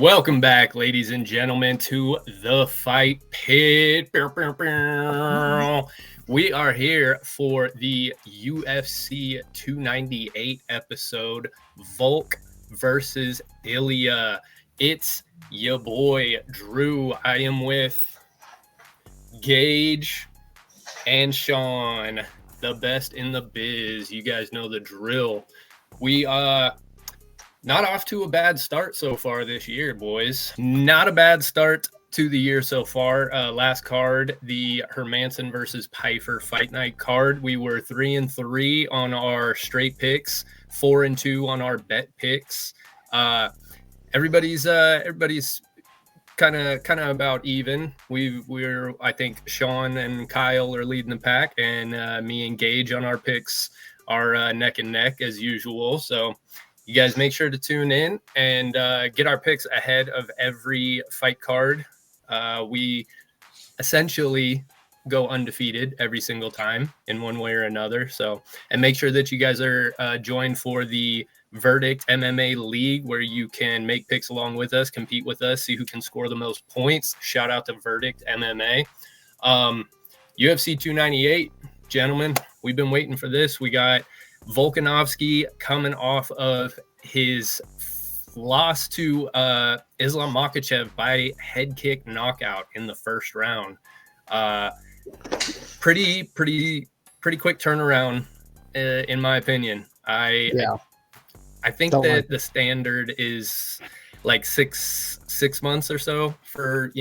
Welcome back, ladies and gentlemen, to the Fight Pit. We are here for the UFC 298 episode, Volk versus Ilya. It's your boy, Drew. I am with Gage and Sean, the best in the biz. You guys know the drill. We not off to a bad start so far this year, boys. Not a bad start to the year so far. Last card, the Hermanson versus Pfeiffer Fight Night card. We were 3-3 on our straight picks, 4-2 on our bet picks. Everybody's kind of about even. We're I think Sean and Kyle are leading the pack, and me and Gage on our picks are neck and neck as usual. So you guys make sure to tune in and get our picks ahead of every fight card. We essentially go undefeated every single time in one way or another. So, and make sure that you guys are joined for the Verdict MMA League, where you can make picks along with us, compete with us, see who can score the most points. Shout out to Verdict MMA. UFC 298, gentlemen, we've been waiting for this. We got Volkanovski coming off of his loss to Islam Makhachev by head kick knockout in the first round. Pretty quick turnaround, in my opinion. I think that the standard is like six months or so for,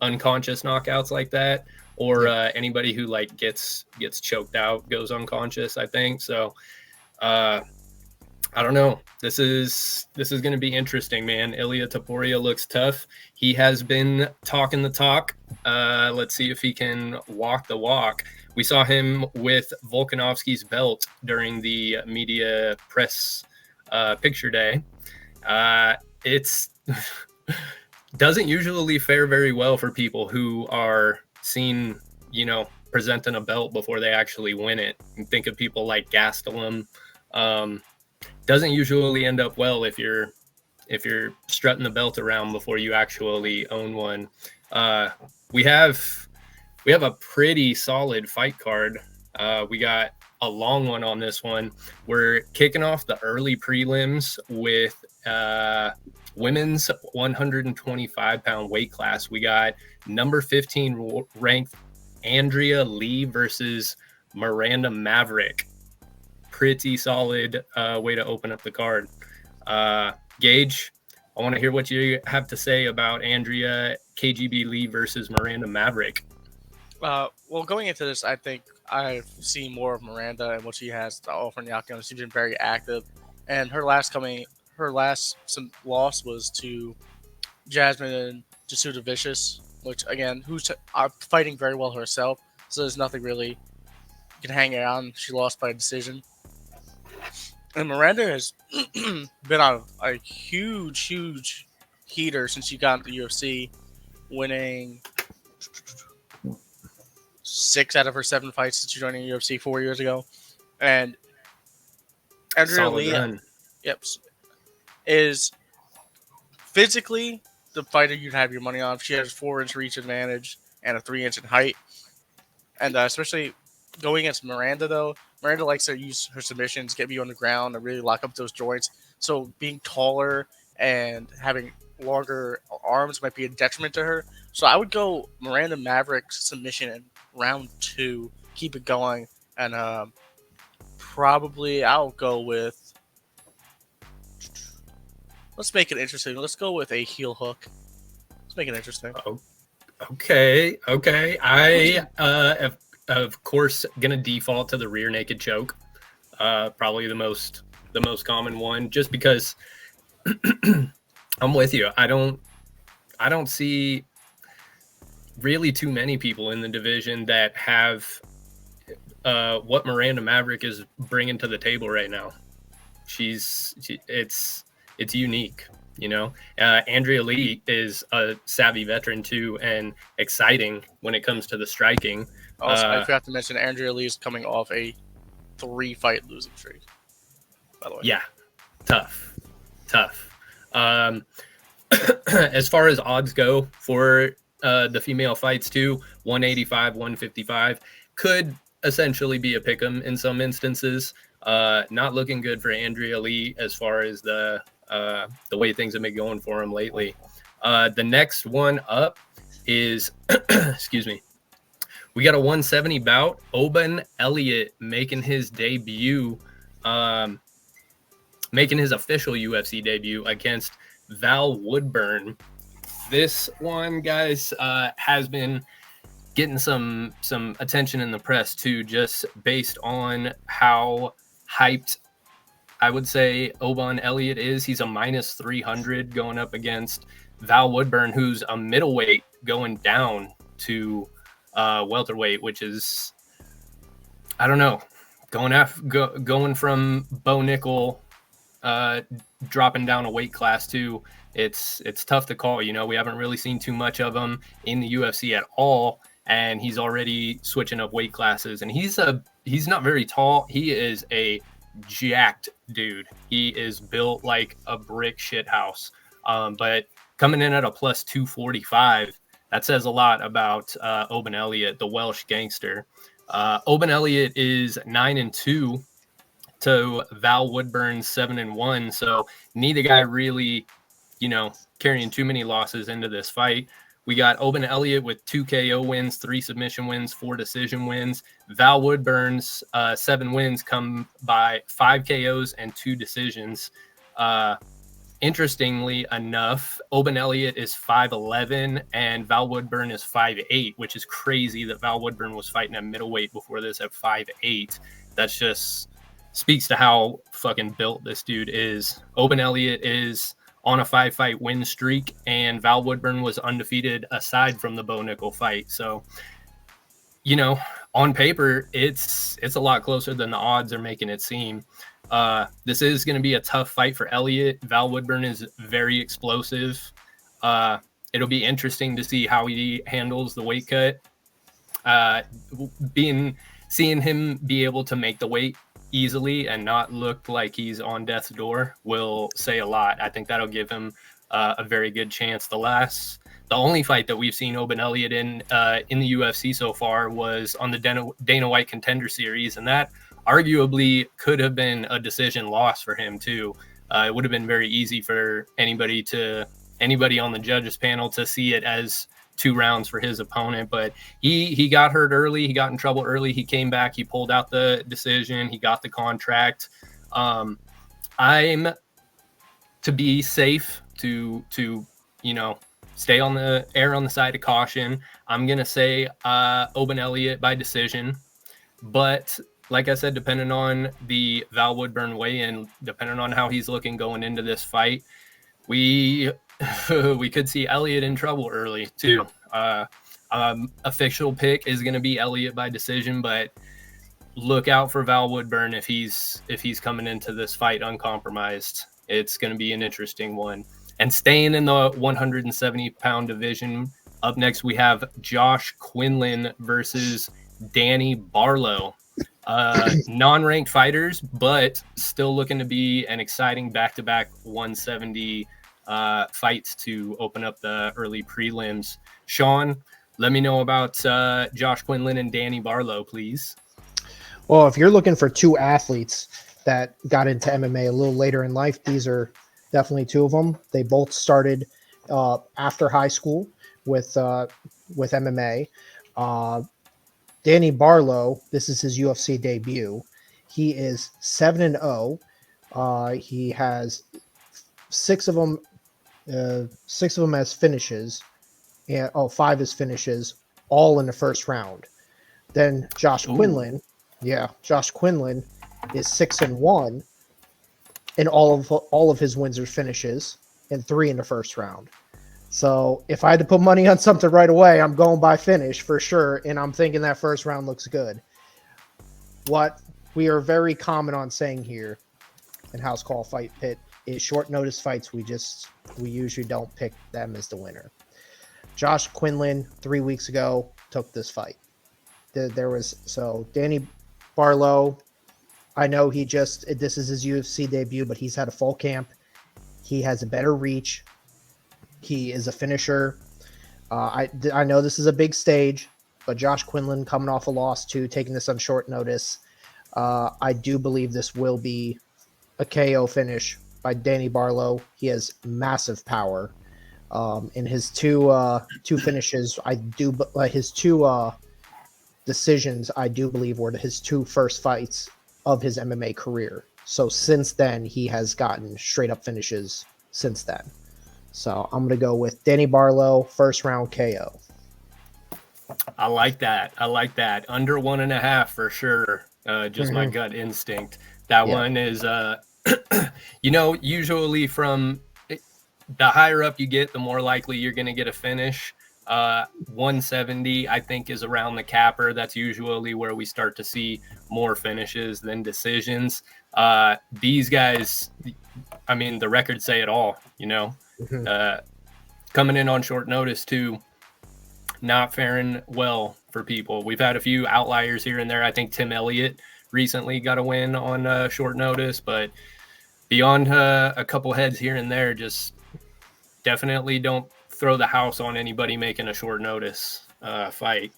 unconscious knockouts like that, or anybody who like gets choked out goes unconscious, I think. So I don't know. This is going to be interesting, man. Ilya Topuria looks tough. He has been talking the talk. Let's see if he can walk the walk. We saw him with Volkanovski's belt during the media press picture day. It's doesn't usually fare very well for people who are seen, presenting a belt before they actually win it. And think of people like Gastelum. Doesn't usually end up well if you're strutting the belt around before you actually own one. We have a pretty solid fight card. We got a long one on this one. We're kicking off the early prelims with women's 125-pound weight class. We got number 15 ranked Andrea Lee versus Miranda Maverick. Pretty solid way to open up the card. Gage, I want to hear what you have to say about Andrea KGB Lee versus Miranda Maverick. Well, going into this, I think I've seen more of Miranda and what she has to offer in the octagon. She's been very active, and her last loss was to Jasmine Jasuda Vicious, which again, who's fighting very well herself. So there's nothing really you can hang around. She lost by decision. And Miranda has been on a huge heater since she got into the UFC, winning 6 out of her 7 fights since she joined the UFC 4 years ago. And Andrea Lee, is physically the fighter you'd have your money on. She has 4-inch reach advantage and a 3-inch in height. And especially going against Miranda, though, Miranda likes to use her submissions, get you on the ground, and really lock up those joints. So being taller and having longer arms might be a detriment to her. So I would go Miranda Maverick's submission in round 2, keep it going, and probably I'll go with. Let's make it interesting. Let's go with a heel hook. Let's make it interesting. Oh, okay. I have, of course, gonna default to the rear naked choke. Probably the most common one, just because I'm with you. I don't see really too many people in the division that have what Miranda Maverick is bringing to the table right now. It's unique, Andrea Lee is a savvy veteran too, and exciting when it comes to the striking. Also, I forgot to mention Andrea Lee is coming off a 3-fight losing streak, by the way. Yeah, tough. as far as odds go for the female fights too, 185, 155 could essentially be a pick'em in some instances. Not looking good for Andrea Lee as far as the way things have been going for him lately. The next one up is, excuse me, we got a 170 bout. Oban Elliott making his debut, making his official UFC debut against Val Woodburn. This one, guys, has been getting some attention in the press too, just based on how hyped I would say Oban Elliott is. He's a minus 300 going up against Val Woodburn, who's a middleweight going down to welterweight, which is, I don't know, going from Bo Nickel dropping down a weight class too. It's tough to call. You know, we haven't really seen too much of him in the UFC at all, and he's already switching up weight classes. And he's not very tall. He is a jacked dude. He is built like a brick shit house. But coming in at a plus 245, that says a lot about Oban Elliott, the Welsh gangster. Oban Elliott is 9-2 to Val Woodburn's 7-1. So neither guy really, you know, carrying too many losses into this fight. We got Oban Elliott with 2 KO wins, 3 submission wins, 4 decision wins. Val Woodburn's 7 wins come by 5 KOs and 2 decisions. Interestingly enough, Oban Elliott is 5'11", and Val Woodburn is 5'8", which is crazy that Val Woodburn was fighting at middleweight before this at 5'8". That's just speaks to how fucking built this dude is. Oban Elliott is on a 5-fight win streak, and Val Woodburn was undefeated aside from the Bo Nickel fight. So, you know, on paper, it's a lot closer than the odds are making it seem. This is going to be a tough fight for Elliott. Val Woodburn is very explosive. It'll be interesting to see how he handles the weight cut. Seeing him be able to make the weight easily and not look like he's on death's door will say a lot. I think that'll give him a very good chance. The only fight that we've seen Oban Elliott in the UFC so far was on the Dana White Contender Series, and that arguably could have been a decision loss for him too. It would have been very easy for anybody on the judges panel to see it as 2 rounds for his opponent, but he got hurt early. He got in trouble early. He came back. He pulled out the decision. He got the contract. I'm to be safe to you know, stay on the side of caution. I'm gonna say Oban Elliott by decision, but like I said, depending on the Val Woodburn weigh-in, depending on how he's looking going into this fight, we could see Elliott in trouble early too. Official pick is going to be Elliott by decision, but look out for Val Woodburn if he's coming into this fight uncompromised. It's going to be an interesting one. And staying in the 170-pound division, up next we have Josh Quinlan versus Danny Barlow. Non-ranked fighters, but still looking to be an exciting back-to-back 170 fights to open up the early prelims. Sean, let me know about Josh Quinlan and Danny Barlow, please. Well, if you're looking for 2 athletes that got into MMA a little later in life, these are definitely 2 of them. They both started after high school with MMA. Danny Barlow, this is his UFC debut. He is 7-0. He has 6 of them as finishes, and 5 as finishes, all in the first round. Then Josh Quinlan is 6-1, and all of his wins are finishes, and 3 in the first round. So if I had to put money on something right away, I'm going by finish for sure, and I'm thinking that first round looks good. What we are very common on saying here in House Call Fight Pit is short notice fights. We usually don't pick them as the winner. Josh Quinlan 3 weeks ago took this fight. Danny Barlow, I know this is his UFC debut, but he's had a full camp. He has a better reach. He is a finisher. I know this is a big stage, but Josh Quinlan coming off a loss to taking this on short notice. I do believe this will be a KO finish by Danny Barlow. He has massive power. In his two finishes, his two decisions, I do believe, were his two first fights of his MMA career. So since then, he has gotten straight up finishes since then. So I'm going to go with Danny Barlow, first round KO. I like that. Under 1.5 for sure. Just my gut instinct. That one is, usually from the higher up you get, the more likely you're going to get a finish. 170, I think, is around the capper. That's usually where we start to see more finishes than decisions. These guys, I mean, the records say it all, coming in on short notice too, not faring well for people. We've had a few outliers here and there. I think Tim Elliott recently got a win on short notice, but beyond a couple heads here and there, just definitely don't throw the house on anybody making a short notice fight.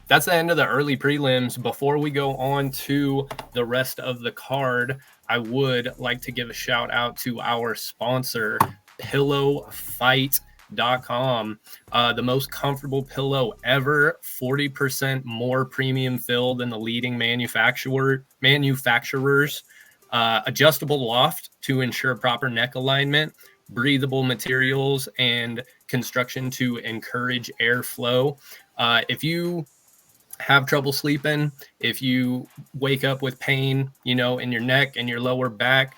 That's the end of the early prelims. Before we go on to the rest of the card, I would like to give a shout out to our sponsor, PillowFight.com. The most comfortable pillow ever, 40% more premium fill than the leading manufacturers. Adjustable loft to ensure proper neck alignment, breathable materials, and construction to encourage airflow. If you have trouble sleeping, if you wake up with pain, in your neck and your lower back,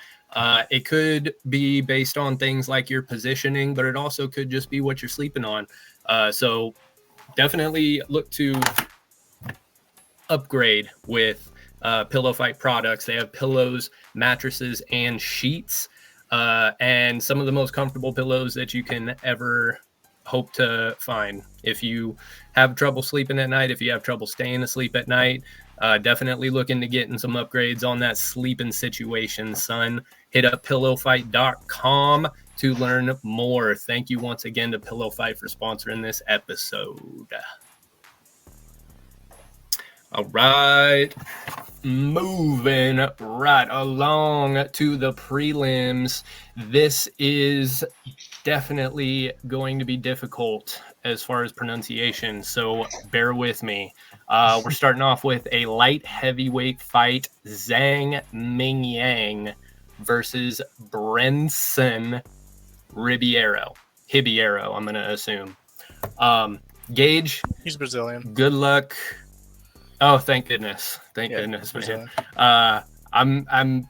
it could be based on things like your positioning, but it also could just be what you're sleeping on. So definitely look to upgrade with Pillow Fight products. They have pillows, mattresses, and sheets, and some of the most comfortable pillows that you can ever hope to find. If you have trouble sleeping at night, if you have trouble staying asleep at night, definitely look into getting some upgrades on that sleeping situation, son. Hit up pillowfight.com to learn more. Thank you once again to Pillow Fight for sponsoring this episode. All right, moving right along to the prelims. This is definitely going to be difficult as far as pronunciation, so bear with me. We're starting off with a light heavyweight fight, Zhang Mingyang versus Brenson Ribeiro, I'm going to assume. Gage, He's Brazilian. Good luck. Oh, thank goodness. Thank goodness, man. I'm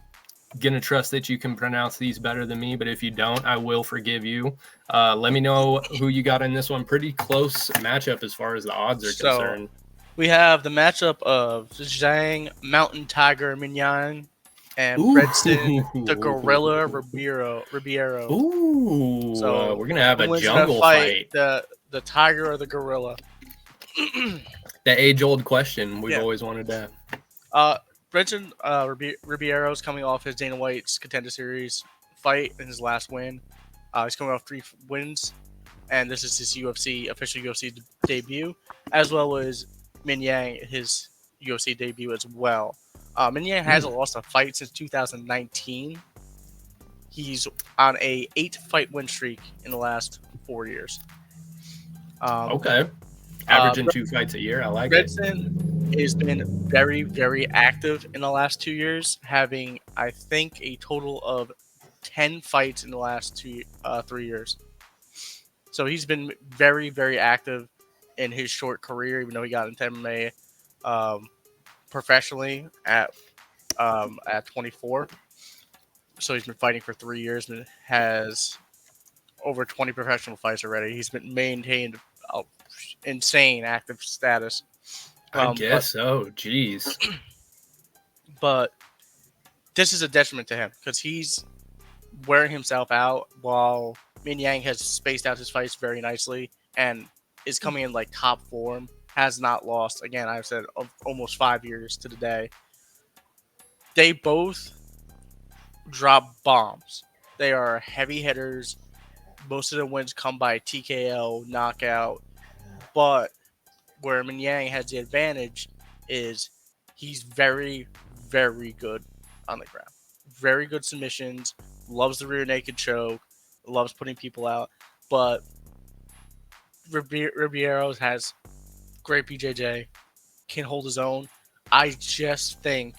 gonna trust that you can pronounce these better than me, but if you don't, I will forgive you. Let me know who you got in this one. Pretty close matchup as far as the odds are concerned. We have the matchup of Zhang Mountain Tiger Minyan and Bredson the Gorilla Ribeiro. Ooh, so we're gonna have a jungle fight. The tiger or the gorilla. The age-old question we've always wanted to have. Brenton Ribeiro is coming off his Dana White's Contender Series fight in his last win. He's coming off 3 wins, and this is his official UFC debut, as well as Min Yang, his UFC debut as well. Min Yang hasn't lost a fight since 2019. He's on a 8-fight win streak in the last 4 years. Okay. Averaging 2 fights a year. I like Bredson has been very, very active in the last 2 years, having, I think, a total of 10 fights in the last 3 years. So he's been very, very active in his short career, even though he got into MMA professionally at 24. So he's been fighting for 3 years and has over 20 professional fights already. He's been maintained insane active status. I guess so. Jeez. But this is a detriment to him because he's wearing himself out while Min Yang has spaced out his fights very nicely and is coming in like top form. Has not lost, again, I've said, almost 5 years to the day. They both drop bombs. They are heavy hitters. Most of the wins come by TKO, knockout. But where Min Yang has the advantage is he's very, very good on the ground. Very good submissions, loves the rear naked choke, loves putting people out. But Ribeiro has great BJJ, can hold his own. I just think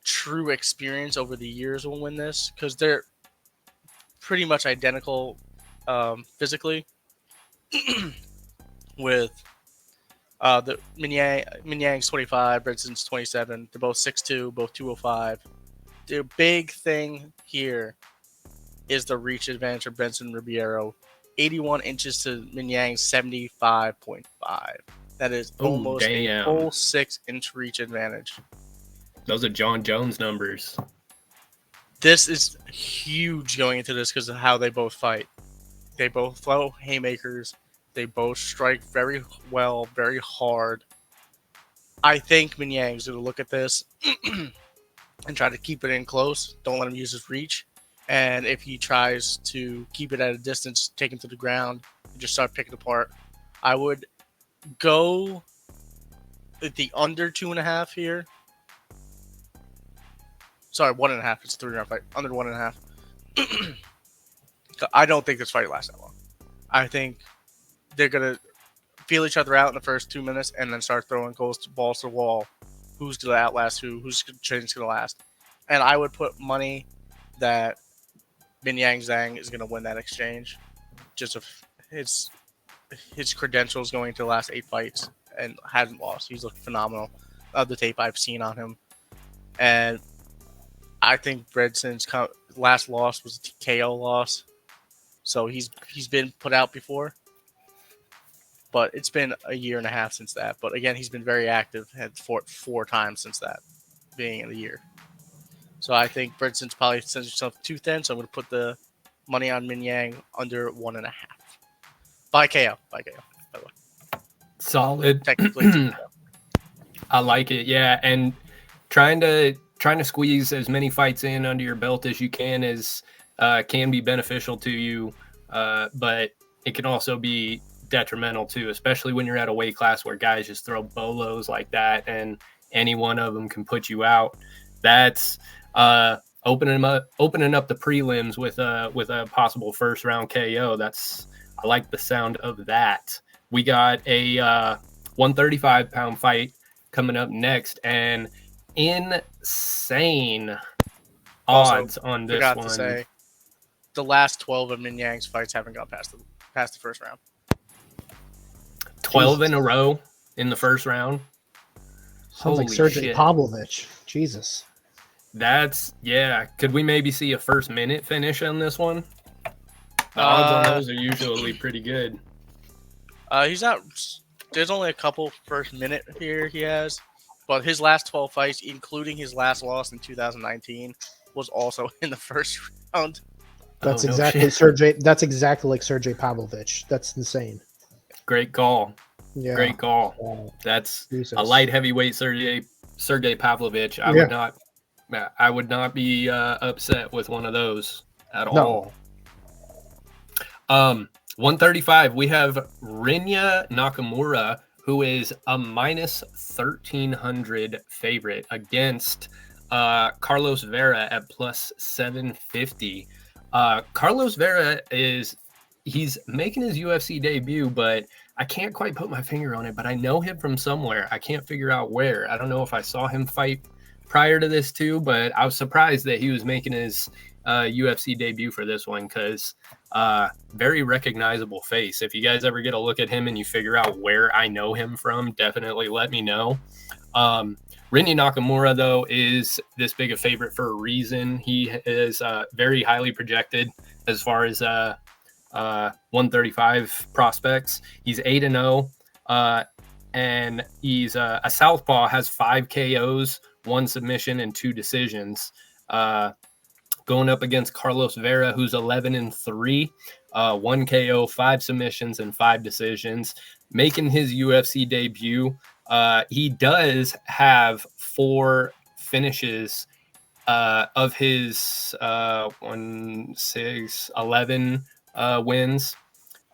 true experience over the years will win this because they're pretty much identical physically. With the Min Yang's 25, Brinson's 27. They're both 6'2", both 205. The big thing here is the reach advantage for Benson Ribeiro. 81 inches to Min Yang's 75.5. That is almost a full 6-inch reach advantage. Those are John Jones numbers. This is huge going into this because of how they both fight. They both throw haymakers. They both strike very well, very hard. I think Min Yang's going to look at this and try to keep it in close. Don't let him use his reach. And if he tries to keep it at a distance, take him to the ground, and just start picking apart, I would go at the under 2.5 here. Sorry, 1.5. It's a 3-round fight. Under 1.5. I don't think this fight lasts that long. I think they're going to feel each other out in the first 2 minutes and then start throwing balls to the wall. Who's going to outlast who? Who's going to last? And I would put money that Min Yang Zhang is going to win that exchange. Just if his credentials going to the last 8 fights and hasn't lost. He's looked phenomenal of the tape I've seen on him. And I think Bredson's last loss was a TKO loss. So he's been put out before. But it's been a 1.5 since that. But again, he's been very active. Had fought 4 times since that, being in the year. So I think Bredson's probably sends himself too thin. So I'm going to put the money on Min Yang under 1.5. By KO, by the way. Solid. Technically, I like it. Yeah, and trying to squeeze as many fights in under your belt as you can can be beneficial to you, but it can also be detrimental too, especially when you're at a weight class where guys just throw bolos like that, and any one of them can put you out. That's opening up the prelims with a possible first round KO. I like the sound of that. We got a 135-pound fight coming up next, and insane odds on this one. To say, the last 12 of Min Yang's fights haven't gone past the first round. 12 in a row in the first round. Sounds like Sergey Pavlovich. Jesus. Could we maybe see a first minute finish on this one? The odds on those are usually pretty good. He's not. There's only a couple first minute here he has, but his last 12 fights, including his last loss in 2019, was also in the first round. That's exactly Sergey. That's exactly like Sergey Pavlovich. That's insane. Great call. Yeah. Great call. That's a light heavyweight Sergey Pavlovich. I would not be upset with one of those at all. 135, we have Rinya Nakamura, who is a minus 1,300 favorite against Carlos Vera at plus 750. Carlos Vera he's making his UFC debut, but I can't quite put my finger on it, but I know him from somewhere. I can't figure out where. I don't know if I saw him fight prior to this too, but I was surprised that he was making his UFC debut for this one because very recognizable face. If you guys ever get a look at him and you figure out where I know him from, definitely let me know. Rinya Nakamura, though, is this big a favorite for a reason. He is very highly projected as far as 135 prospects. He's 8-0, and he's a southpaw, has 5 KOs, 1 submission, and 2 decisions. Going up against Carlos Vera, who's 11-3, 1 KO, 5 submissions, and 5 decisions. Making his UFC debut, he does have 4 finishes of his 1, 6, 11 wins.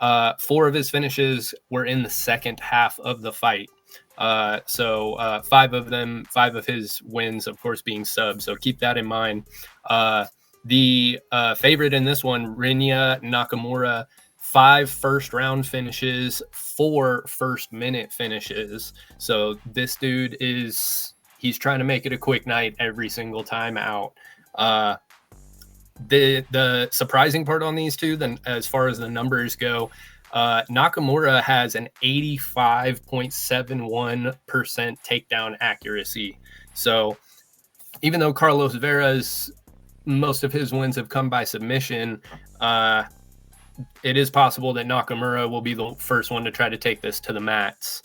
4 of his finishes were in the second half of the fight. So 5 of his wins, of course, being subs. So keep that in mind. The favorite in this one, Rinya Nakamura, 5 first-round finishes, 4 first-minute finishes. So this dude he's trying to make it a quick night every single time out. The surprising part on these two, then, as far as the numbers go, Nakamura has an 85.71% takedown accuracy. So even though Carlos Vera's most of his wins have come by submission, it is possible that Nakamura will be the first one to try to take this to the mats.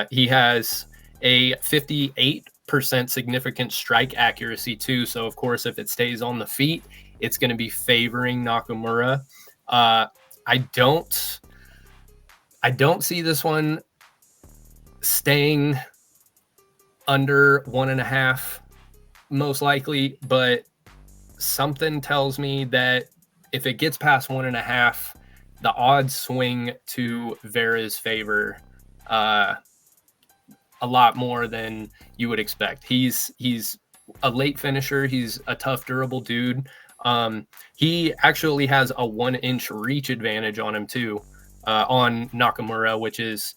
He has a 58% significant strike accuracy too. So of course, if it stays on the feet, it's going to be favoring Nakamura. I don't see this one staying under 1.5, most likely, but something tells me that if it gets past 1.5, the odds swing to Vera's favor a lot more than you would expect. He's a late finisher. He's a tough, durable dude. He actually has a 1-inch reach advantage on him too, on Nakamura, which is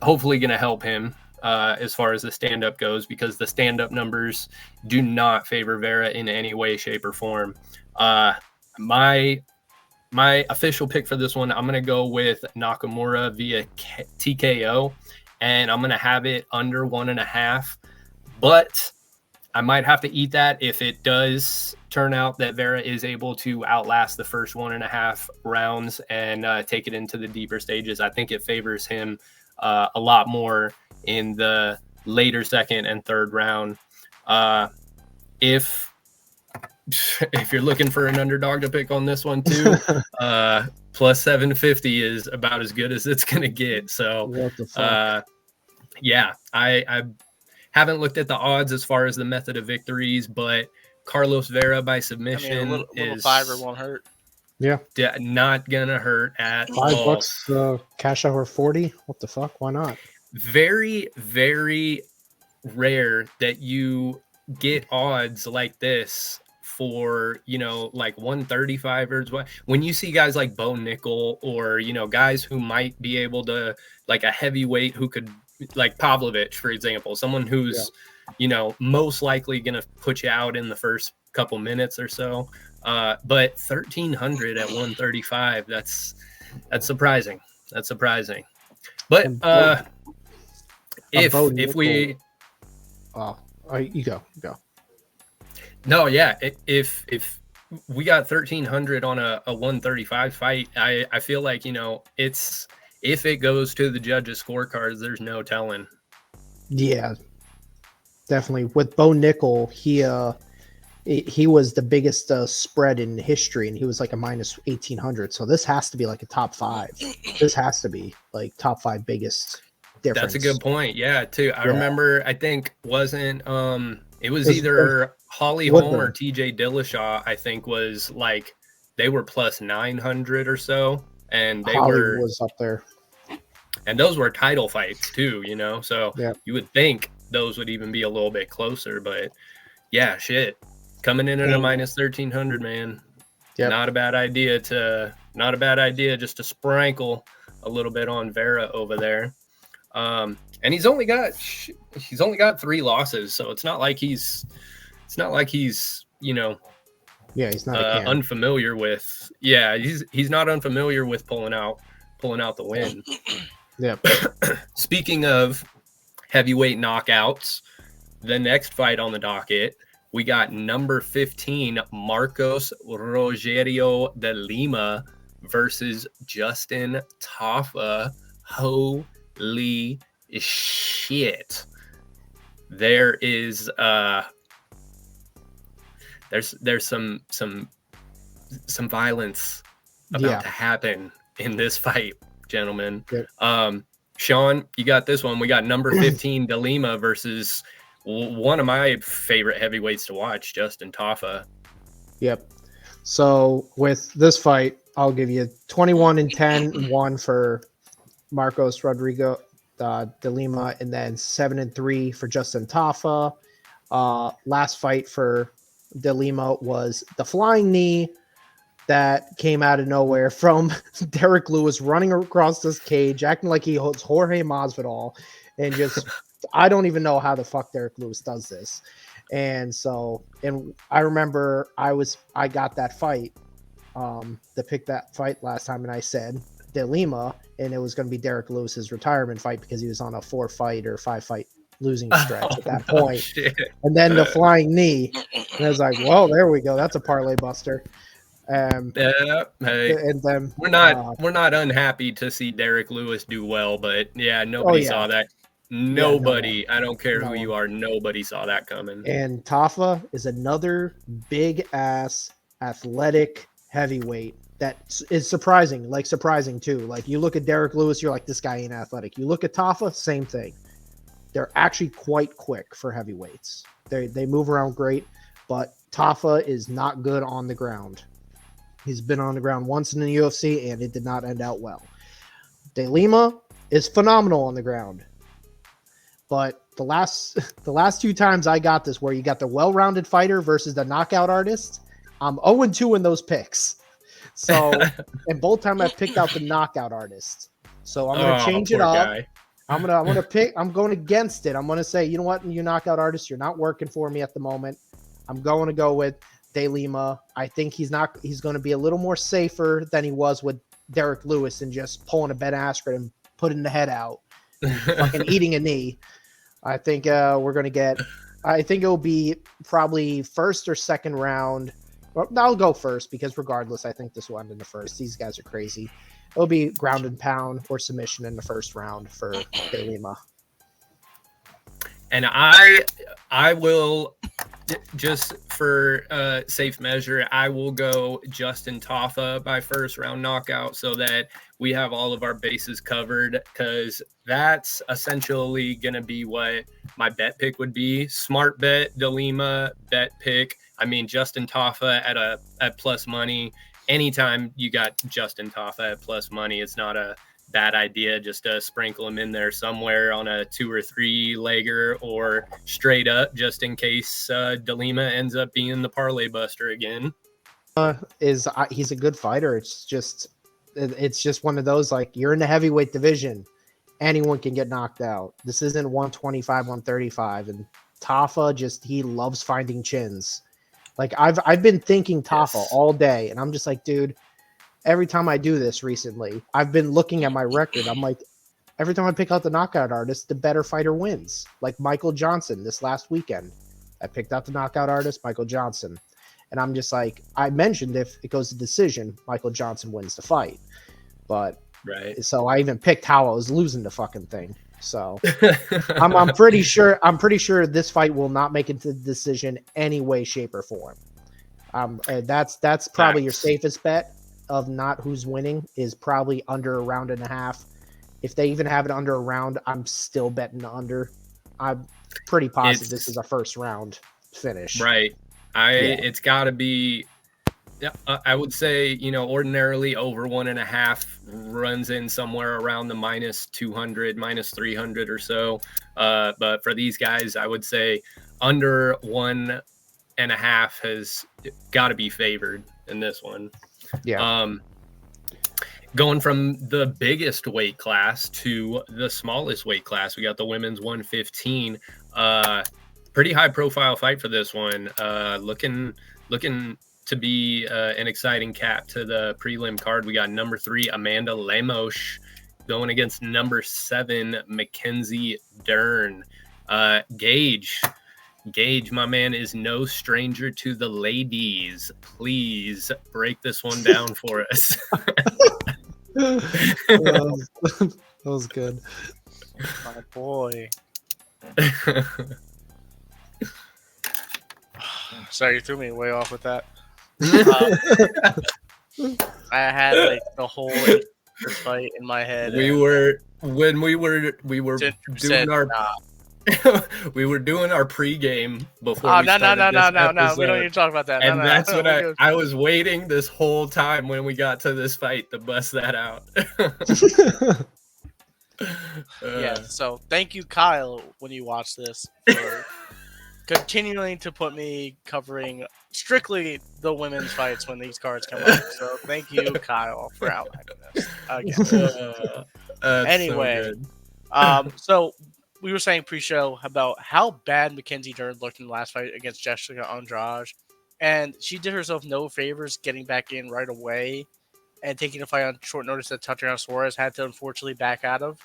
hopefully going to help him as far as the stand-up goes, because the stand-up numbers do not favor Vera in any way, shape, or form. My official pick for this one, I'm going to go with Nakamura via TKO, and I'm going to have it under 1.5, but I might have to eat that if it does turn out that Vera is able to outlast the first 1.5 rounds and take it into the deeper stages. I think it favors him a lot more in the later second and third round. If you're looking for an underdog to pick on this one too, plus 750 is about as good as it's going to get. So What the fuck? yeah, I haven't looked at the odds as far as the method of victories, but Carlos Vera by submission a little is 5 won't hurt. Yeah. not gonna hurt at all. $5 cash out or 40. What the fuck? Why not? Very, very rare that you get odds like this for, like 135ers. When you see guys like Bo Nickel or, guys who might be able to, like a heavyweight who could, like Pavlovich, for example, someone who's, most likely going to put you out in the first couple minutes or so. But 1,300 at 135, that's surprising. That's surprising. But if we... Oh, you go. No, yeah. If we got 1,300 on a 135 fight, I feel like, it's... If it goes to the judges' scorecards, there's no telling. Yeah, definitely. With Bo Nickel, he was the biggest spread in history, and he was like a minus 1,800. So this has to be like a top 5. This has to be like top 5 biggest difference. That's a good point. Yeah, too. I remember. I think it was either Holly Holm or TJ Dillashaw. I think was like they were plus 900 or so, and they Holly was up there. And those were title fights too, so you would think those would even be a little bit closer, but yeah, shit. Coming in at a minus 1,300, man. Yep. Not a bad idea just to sprinkle a little bit on Vera over there. And he's only got 3 losses, so it's not like he's he's not unfamiliar with he's not unfamiliar with pulling out the win. Yeah. Speaking of heavyweight knockouts, the next fight on the docket, we got number 15 Marcos Rogerio de Lima versus Justin Tafa. Holy shit. There is there's some violence about to happen in this fight, gentlemen. Yep. Sean, you got this one. We got number 15 De Lima versus one of my favorite heavyweights to watch, Justin Tafa. Yep. So with this fight, I'll give you 21-10, 1 for Marcos Rodrigo de Lima, and then 7-3 for Justin Tafa. Last fight for de Lima was the flying knee that came out of nowhere from Derek Lewis running across this cage, acting like he holds Jorge Masvidal, and just I don't even know how the fuck Derek Lewis does this. And I remember I got that fight, to pick that fight last time, and I said De Lima, and it was going to be Derek Lewis's retirement fight because he was on a 4-fight or 5-fight losing stretch at that point. Shit. And then the flying knee, and I was like, well, there we go. That's a parlay buster. Hey, and then we're not unhappy to see Derek Lewis do well, but yeah, nobody saw that. Nobody, I don't care who you are, nobody saw that coming. And Tafa is another big ass athletic heavyweight that is surprising too. Like, you look at Derek Lewis, you're like, this guy ain't athletic. You look at Tafa, same thing. They're actually quite quick for heavyweights. They move around great, but Tafa is not good on the ground. He's been on the ground once in the UFC, and it did not end out well. De Lima is phenomenal on the ground. But the last 2 times I got this, where you got the well-rounded fighter versus the knockout artist, I'm 0-2 in those picks. So, and both times I've picked out the knockout artist. So I'm going to change it up. Guy. I'm going against it. I'm going to say, you know what, you knockout artist, you're not working for me at the moment. I'm going to go with De Lima. I think he's going to be a little more safer than he was with Derek Lewis and just pulling a Ben Askren and putting the head out and fucking eating a knee. I think we're going to get, I think it'll be probably first or second round. Well, I'll go first because regardless, I think this will end in the first. These guys are crazy. It'll be ground and pound or submission in the first round for De Lima. And I will, just for safe measure, I will go Justin Tafa by first round knockout so that we have all of our bases covered, because that's essentially going to be what my bet pick would be. Smart bet, De Lima, bet pick. I mean, Justin Tafa at plus money. Anytime you got Justin Tafa at plus money, it's not a bad idea just to sprinkle him in there somewhere on a 2 or 3 legger or straight up, just in case De Lima ends up being the parlay buster again. He's a good fighter. It's just one of those, like, you're in the heavyweight division, anyone can get knocked out. This isn't 125, 135, and Tafa he loves finding chins. Like, I've been thinking Tafa all day, and I'm just like, dude, every time I do this recently, I've been looking at my record. I'm like, every time I pick out the knockout artist, the better fighter wins. Like Michael Johnson this last weekend. I picked out the knockout artist, Michael Johnson. And I'm just like, I mentioned if it goes to decision, Michael Johnson wins the fight. But right. So I even picked how I was losing the fucking thing. So I'm pretty sure this fight will not make it to the decision any way, shape, or form. That's probably your safest bet of not who's winning, is probably under a round and a half. If they even have it under a round, I'm still betting under. I'm pretty positive this is a first round finish. Right. It's got to be. I would say, ordinarily over 1.5 runs in somewhere around the -200, -300 or so. But for these guys, I would say under 1.5 has got to be favored in this one. Yeah. Going from the biggest weight class to the smallest weight class, we got the women's 115. Pretty high profile fight for this one. Looking to be an exciting cap to the prelim card. We got number 3 Amanda Lemos going against number 7 Mackenzie Dern. Gage, my man, is no stranger to the ladies. Please break this one down for us. That was good. My boy. Sorry, you threw me way off with that. I had like the whole fight in my head. We were doing our we were doing our pregame before Oh, we no, started this no. episode, We don't need to talk about that. and that's what We're good. I was waiting this whole time when we got to this fight to bust that out. Yeah, so thank you, Kyle, when you watch this, for continuing to put me covering strictly the women's fights when these cards come up. So thank you, Kyle, for outlining this again. That's Anyway, so good. So we were saying pre-show about how bad Mackenzie Dern looked in the last fight against Jessica Andrade, and she did herself no favors getting back in right away and taking a fight on short notice that Tatiana Suarez had to unfortunately back out of.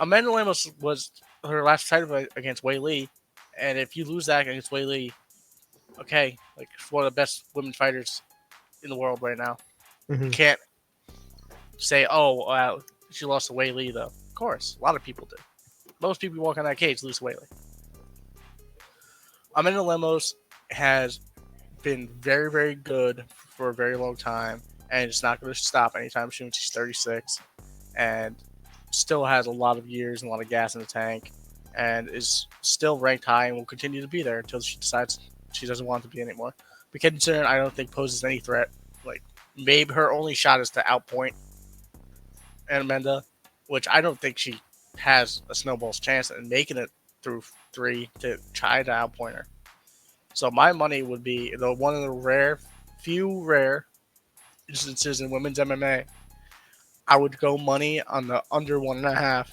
Amanda Lemos was her last title against Wei Lee, and if you lose that against Wei Lee, okay, like one of the best women fighters in the world right now. You can't say, "Oh, wow, she lost to Wei Lee," though. Of course, a lot of people do. Most people who walk on that cage lose to Wei Lee. Amanda Lemos has been very, very good for a very long time, and it's not going to stop anytime soon. She's 36, and still has a lot of years and a lot of gas in the tank, and is still ranked high and will continue to be there until she decides she doesn't want to be anymore. Mackenzie Dern, I don't think, poses any threat. Like, maybe her only shot is to outpoint Amanda, which I don't think she has a snowball's chance at making it through 3 to try to outpoint her. So my money would be the one of the few rare instances in women's MMA. I would go money on the under 1.5,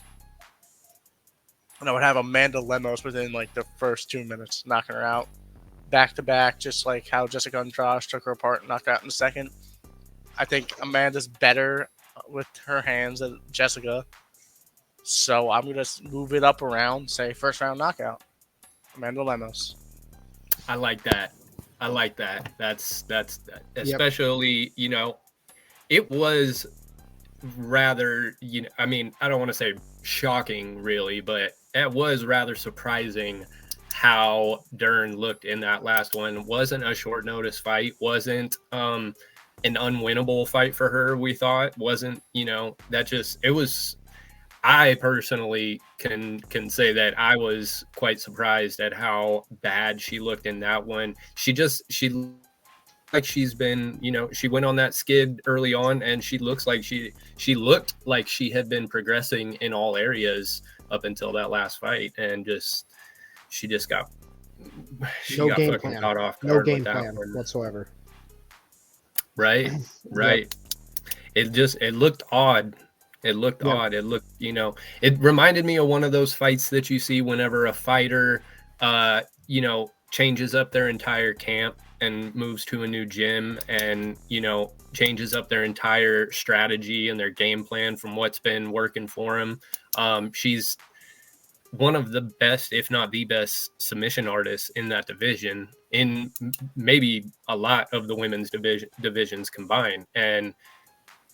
and I would have Amanda Lemos within like the first 2 minutes, knocking her out back to back, just like how Jessica Andrade took her apart and knocked her out in the second. I think Amanda's better with her hands than Jessica, so I'm gonna move it up around, say first round knockout, Amanda Lemos. I like that. That's especially, it was rather, I mean, I don't want to say shocking really, but it was rather surprising how Dern looked in that last one. Wasn't a short notice fight, wasn't an unwinnable fight for her, we thought. Wasn't, it was. I personally can say that I was quite surprised at how bad she looked in that one. She like she's been, she went on that skid early on, and she looks like she looked like she had been progressing in all areas up until that last fight, and she got No game fucking plan. caught off No guard game with that plan one. whatsoever. Right. It looked odd. It looked odd. It looked, it reminded me of one of those fights that you see whenever a fighter, changes up their entire camp and moves to a new gym and, changes up their entire strategy and their game plan from what's been working for him. She's one of the best, if not the best, submission artists in that division, in maybe a lot of the women's divisions combined. And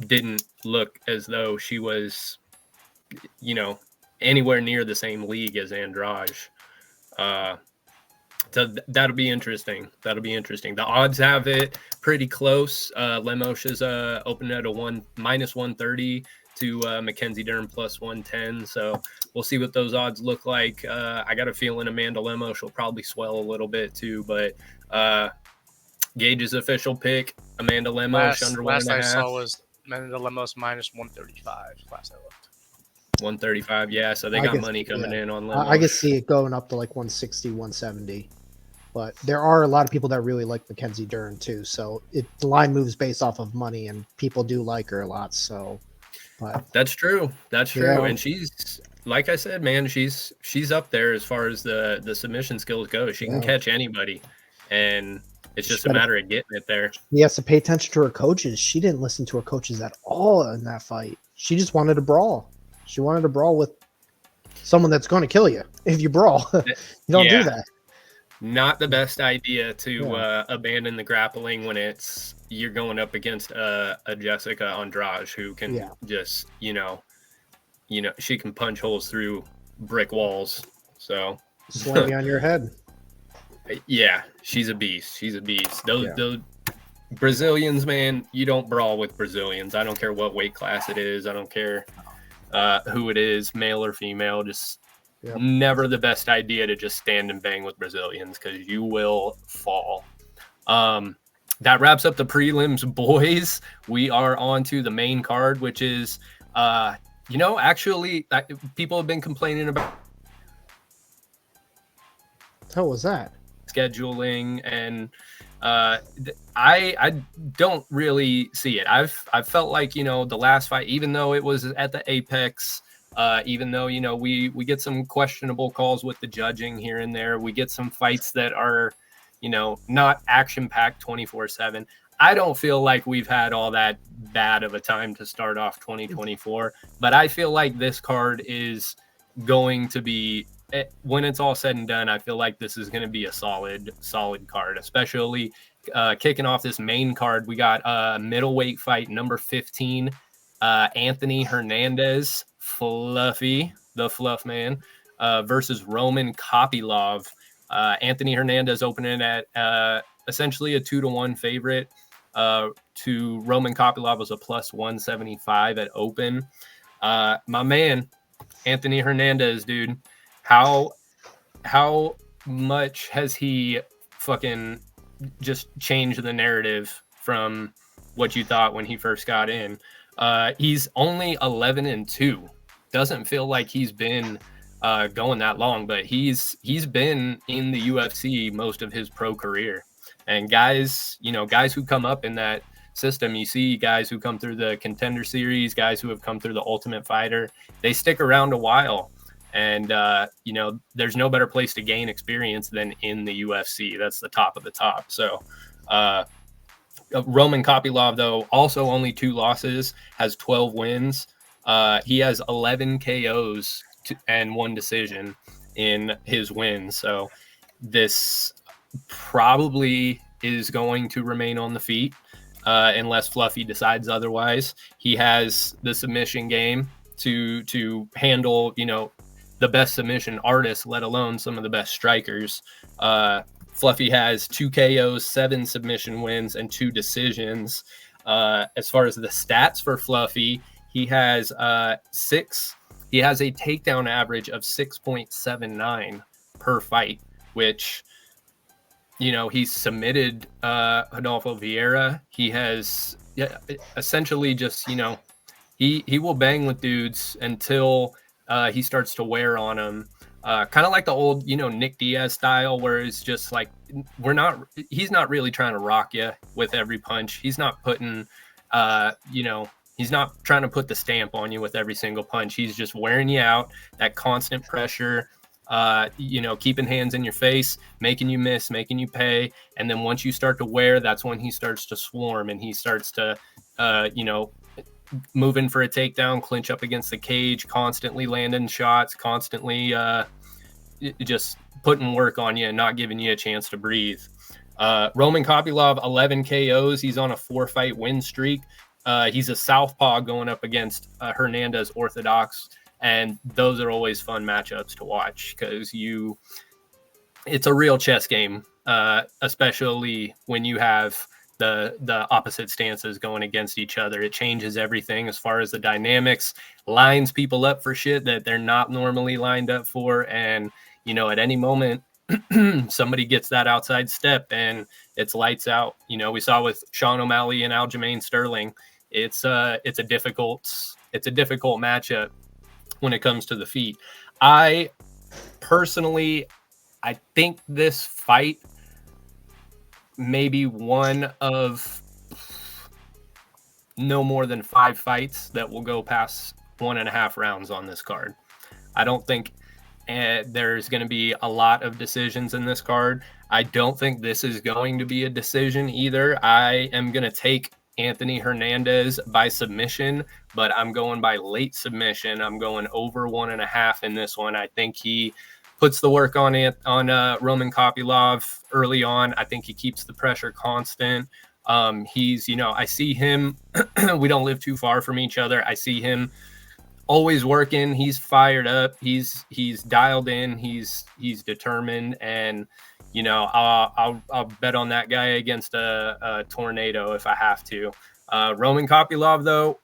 didn't look as though she was, anywhere near the same league as Andrade. So that'll be interesting. The odds have it pretty close. Lemos is open at a -130 to Mackenzie Dern +110. So we'll see what those odds look like. I got a feeling Amanda Lemos will probably swell a little bit too, but Gage's official pick, Amanda Lemos under 1.5. Last I saw was Amanda Lemos -135. Last I looked. 135, yeah. So they got money coming in on Lemos. I could see it going up to like 160, 170. But there are a lot of people that really like Mackenzie Dern too. So the line moves based off of money, and people do like her a lot. So, but that's true. Yeah. And she's, like I said, man, she's up there as far as the submission skills go. She can catch anybody, and it's just a matter of getting it there. He has to pay attention to her coaches. She didn't listen to her coaches at all in that fight. She just wanted to brawl. She wanted to brawl with someone that's going to kill you if you brawl. You don't do that. Not the best idea to abandon the grappling when you're going up against a Jessica Andrade who can just, she can punch holes through brick walls. So slam you on your head. Yeah, she's a beast. Those Brazilians, man, you don't brawl with Brazilians. I don't care what weight class it is. I don't care who it is, male or female. Just Yep. Never the best idea to just stand and bang with Brazilians because you will fall. That wraps up the prelims, boys. We are on to the main card, which is, actually, people have been complaining about How was that? scheduling, and I don't really see it. I've felt like, the last fight, even though it was at the Apex, even though, we get some questionable calls with the judging here and there, we get some fights that are, not action-packed 24/7. I don't feel like we've had all that bad of a time to start off 2024, but I feel like this card is going to be, when it's all said and done, I feel like this is going to be a solid card, especially kicking off this main card. We got a middleweight fight, number 15, Anthony Hernandez, Fluffy, the Fluff Man, versus Roman Kopylov. Anthony Hernandez opening at essentially a 2-1 favorite. To Roman Kopylov was a plus 175 at open. My man, Anthony Hernandez, dude, how much has he fucking just changed the narrative from what you thought when he first got in? He's only 11-2. Doesn't feel like he's been going that long, but he's been in the UFC most of his pro career. And guys who come up in that system, you see guys who come through the Contender Series, guys who have come through the Ultimate Fighter, they stick around a while. And, there's no better place to gain experience than in the UFC. That's the top of the top. So Roman Kopylov, though, also only 2 losses, has 12 wins. He has 11 KOs and 1 decision in his wins. So this probably is going to remain on the feet unless Fluffy decides otherwise. He has the submission game to handle, the best submission artists, let alone some of the best strikers. Fluffy has 2 KOs, 7 submission wins, and 2 decisions. As far as the stats for Fluffy, he has 6. He has a takedown average of 6.79 per fight, which, he's submitted Rodolfo Vieira. He has essentially just, he will bang with dudes until he starts to wear on them. Kind of like the old, Nick Diaz style, where it's just like, he's not really trying to rock you with every punch. He's not putting, he's not trying to put the stamp on you with every single punch. He's just wearing you out, that constant pressure, keeping hands in your face, making you miss, making you pay. And then once you start to wear, that's when he starts to swarm and he starts to, moving for a takedown, clinch up against the cage, constantly landing shots, constantly just putting work on you and not giving you a chance to breathe. Roman Kopylov, 11 KOs. He's on a 4-fight win streak. He's a southpaw going up against Hernandez orthodox, and those are always fun matchups to watch because it's a real chess game, especially when you have the opposite stances going against each other. It changes everything as far as the dynamics, lines people up for shit that they're not normally lined up for, and at any moment somebody gets that outside step and it's lights out. We saw with Sean O'Malley and Aljamain Sterling. It's a difficult matchup when it comes to the feet. I think this fight may be one of no more than 5 fights that will go past 1.5 rounds on this card. I don't think there's going to be a lot of decisions in this card. I don't think this is going to be a decision either. I am going to take Anthony Hernandez by submission, but I'm going by late submission. I'm going over 1.5 in this one. I think he puts the work on Roman Kopylov early on. I think he keeps the pressure constant. He's, I see him, we don't live too far from each other. I see him always working. He's fired up. He's dialed in. He's determined. And, I'll bet on that guy against a tornado if I have to. Roman Kopylov, though,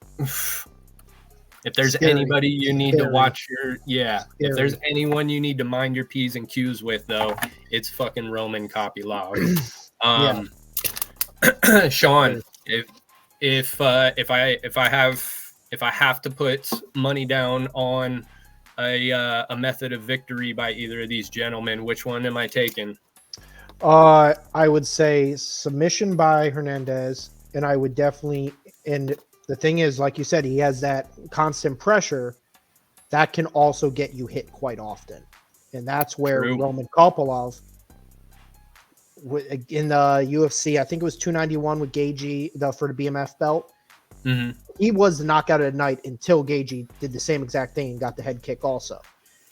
If there's Scary. anybody you need to Scary. watch if there's Scary. anyone you need to mind your P's and Q's with, though, it's fucking Roman Kopylov. Sean, if I have to put money down on a method of victory by either of these gentlemen, which one am I taking? I would say submission by Hernandez, and I would definitely. And the thing is, like you said, he has that constant pressure that can also get you hit quite often, and that's where True. Roman Kopylov in the UFC, I think it was 291 with Gagey for the BMF belt. Mm-hmm. He was the knockout of the night until Gagey did the same exact thing and got the head kick also,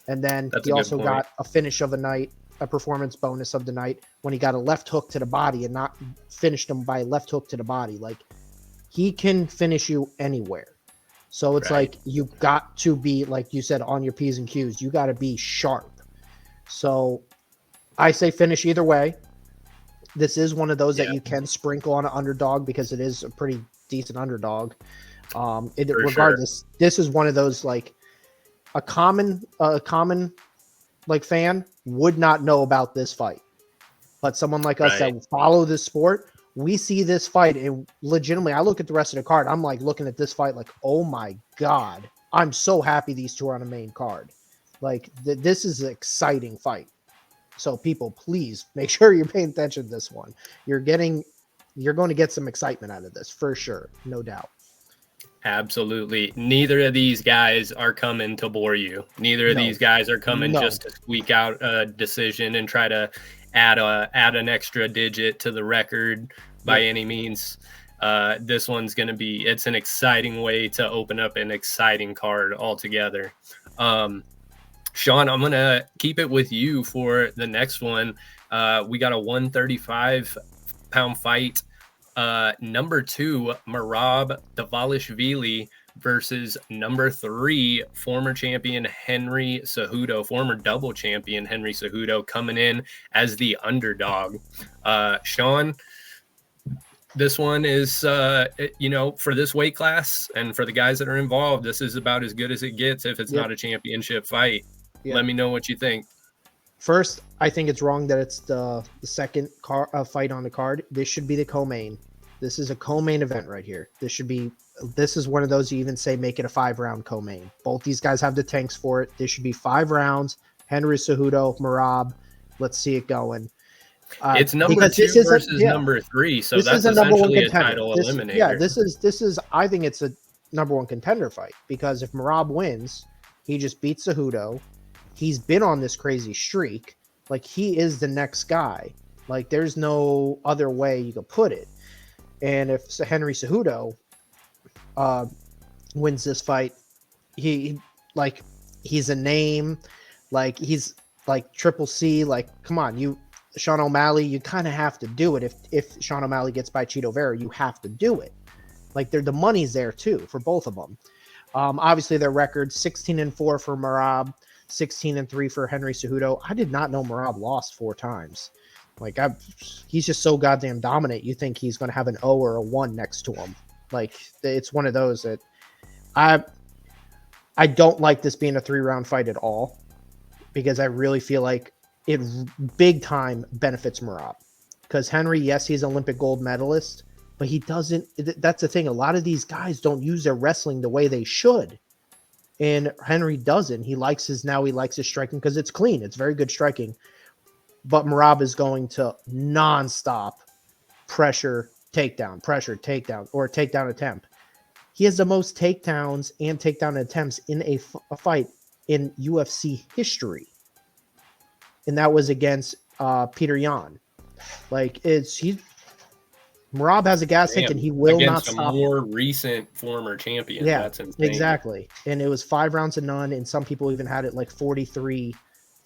and then he also got a finish of the night. A performance bonus of the night when he got a left hook to the body and not finished him by a left hook to the body. Like, he can finish you anywhere. So it's like, you got to be, like you said, on your P's and Q's. You got to be sharp. So I say finish either way. This is one of those that you can sprinkle on an underdog because it is a pretty decent underdog. Regardless, this is one of those, like, a common like fan would not know about this fight, but someone like us that follow this sport, we see this fight and legitimately, I look at the rest of the card. I'm like looking at this fight like, oh my God, I'm so happy these two are on the main card. Like, this is an exciting fight. So people, please make sure you're paying attention to this one. You're going to get some excitement out of this for sure. No doubt. Absolutely. Neither of these guys are coming to bore you. Neither of these guys are coming just to squeak out a decision and try to add an extra digit to the record by any means. This one's going to be, it's an exciting way to open up an exciting card altogether. Sean, I'm going to keep it with you for the next one. We got a 135-pound fight. Number 2, Merab Dvalishvili versus number 3, former champion Henry Cejudo, former double champion Henry Cejudo, coming in as the underdog. Sean, this one is, for this weight class and for the guys that are involved, this is about as good as it gets if it's not a championship fight. Let me know what you think. First, I think it's wrong that it's the second fight on the card. This should be the co-main. This is a co-main event right here. This is one of those you even say make it a 5-round co-main. Both these guys have the tanks for it. This should be 5 rounds. Henry Cejudo, Merab. Let's see it going. It's number 2 versus number 3, so that's essentially a title eliminator. Yeah, this is. I think it's a number 1 contender fight because if Merab wins, he just beats Cejudo. He's been on this crazy streak. Like, he is the next guy. Like, there's no other way you could put it. And if Henry Cejudo wins this fight, he's a name. Like, he's like Triple C. Like, come on, Sean O'Malley, you kind of have to do it. If Sean O'Malley gets by Chito Vera, you have to do it. Like, the money's there too for both of them. Obviously, their record 16-4 for Merab. 16-3 for Henry Cejudo. I did not know Merab lost 4 times. Like, he's just so goddamn dominant. You think he's going to have an O or a 1 next to him. Like, it's one of those that I don't like this being a 3-round fight at all because I really feel like it big time benefits Merab. Because Henry, yes, he's an Olympic gold medalist, but he doesn't. That's the thing. A lot of these guys don't use their wrestling the way they should. And Henry doesn't. He likes his striking because it's clean. It's very good striking. But Merab is going to nonstop pressure, takedown, or takedown attempt. He has the most takedowns and takedown attempts in a fight in UFC history. And that was against Peter Yan. Like, Merab has a gas tank and he will not stop. Against a more recent former champion. Yeah, that's insane. Exactly. And it was 5 rounds to none. And some people even had it like 43,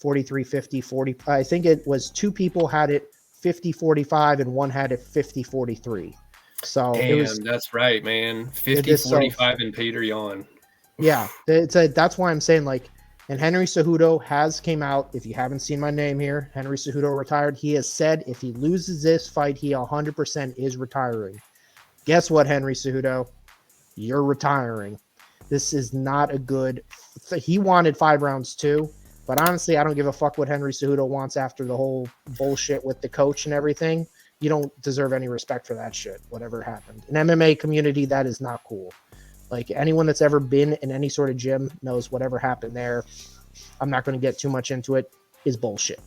50, 40. I think it was 2 people had it 50-45 and 1 had it 50-43. So that's right, man. 50-45 and Peter Yan. Yeah. That's why I'm saying, like, and Henry Cejudo has came out. If you haven't seen my name here, Henry Cejudo retired. He has said if he loses this fight, he 100% is retiring. Guess what, Henry Cejudo? You're retiring. This is not a good. He wanted 5 rounds too, but honestly, I don't give a fuck what Henry Cejudo wants after the whole bullshit with the coach and everything. You don't deserve any respect for that shit. Whatever happened in MMA community, that is not cool. Like anyone that's ever been in any sort of gym knows whatever happened there. I'm not going to get too much into it. Is bullshit.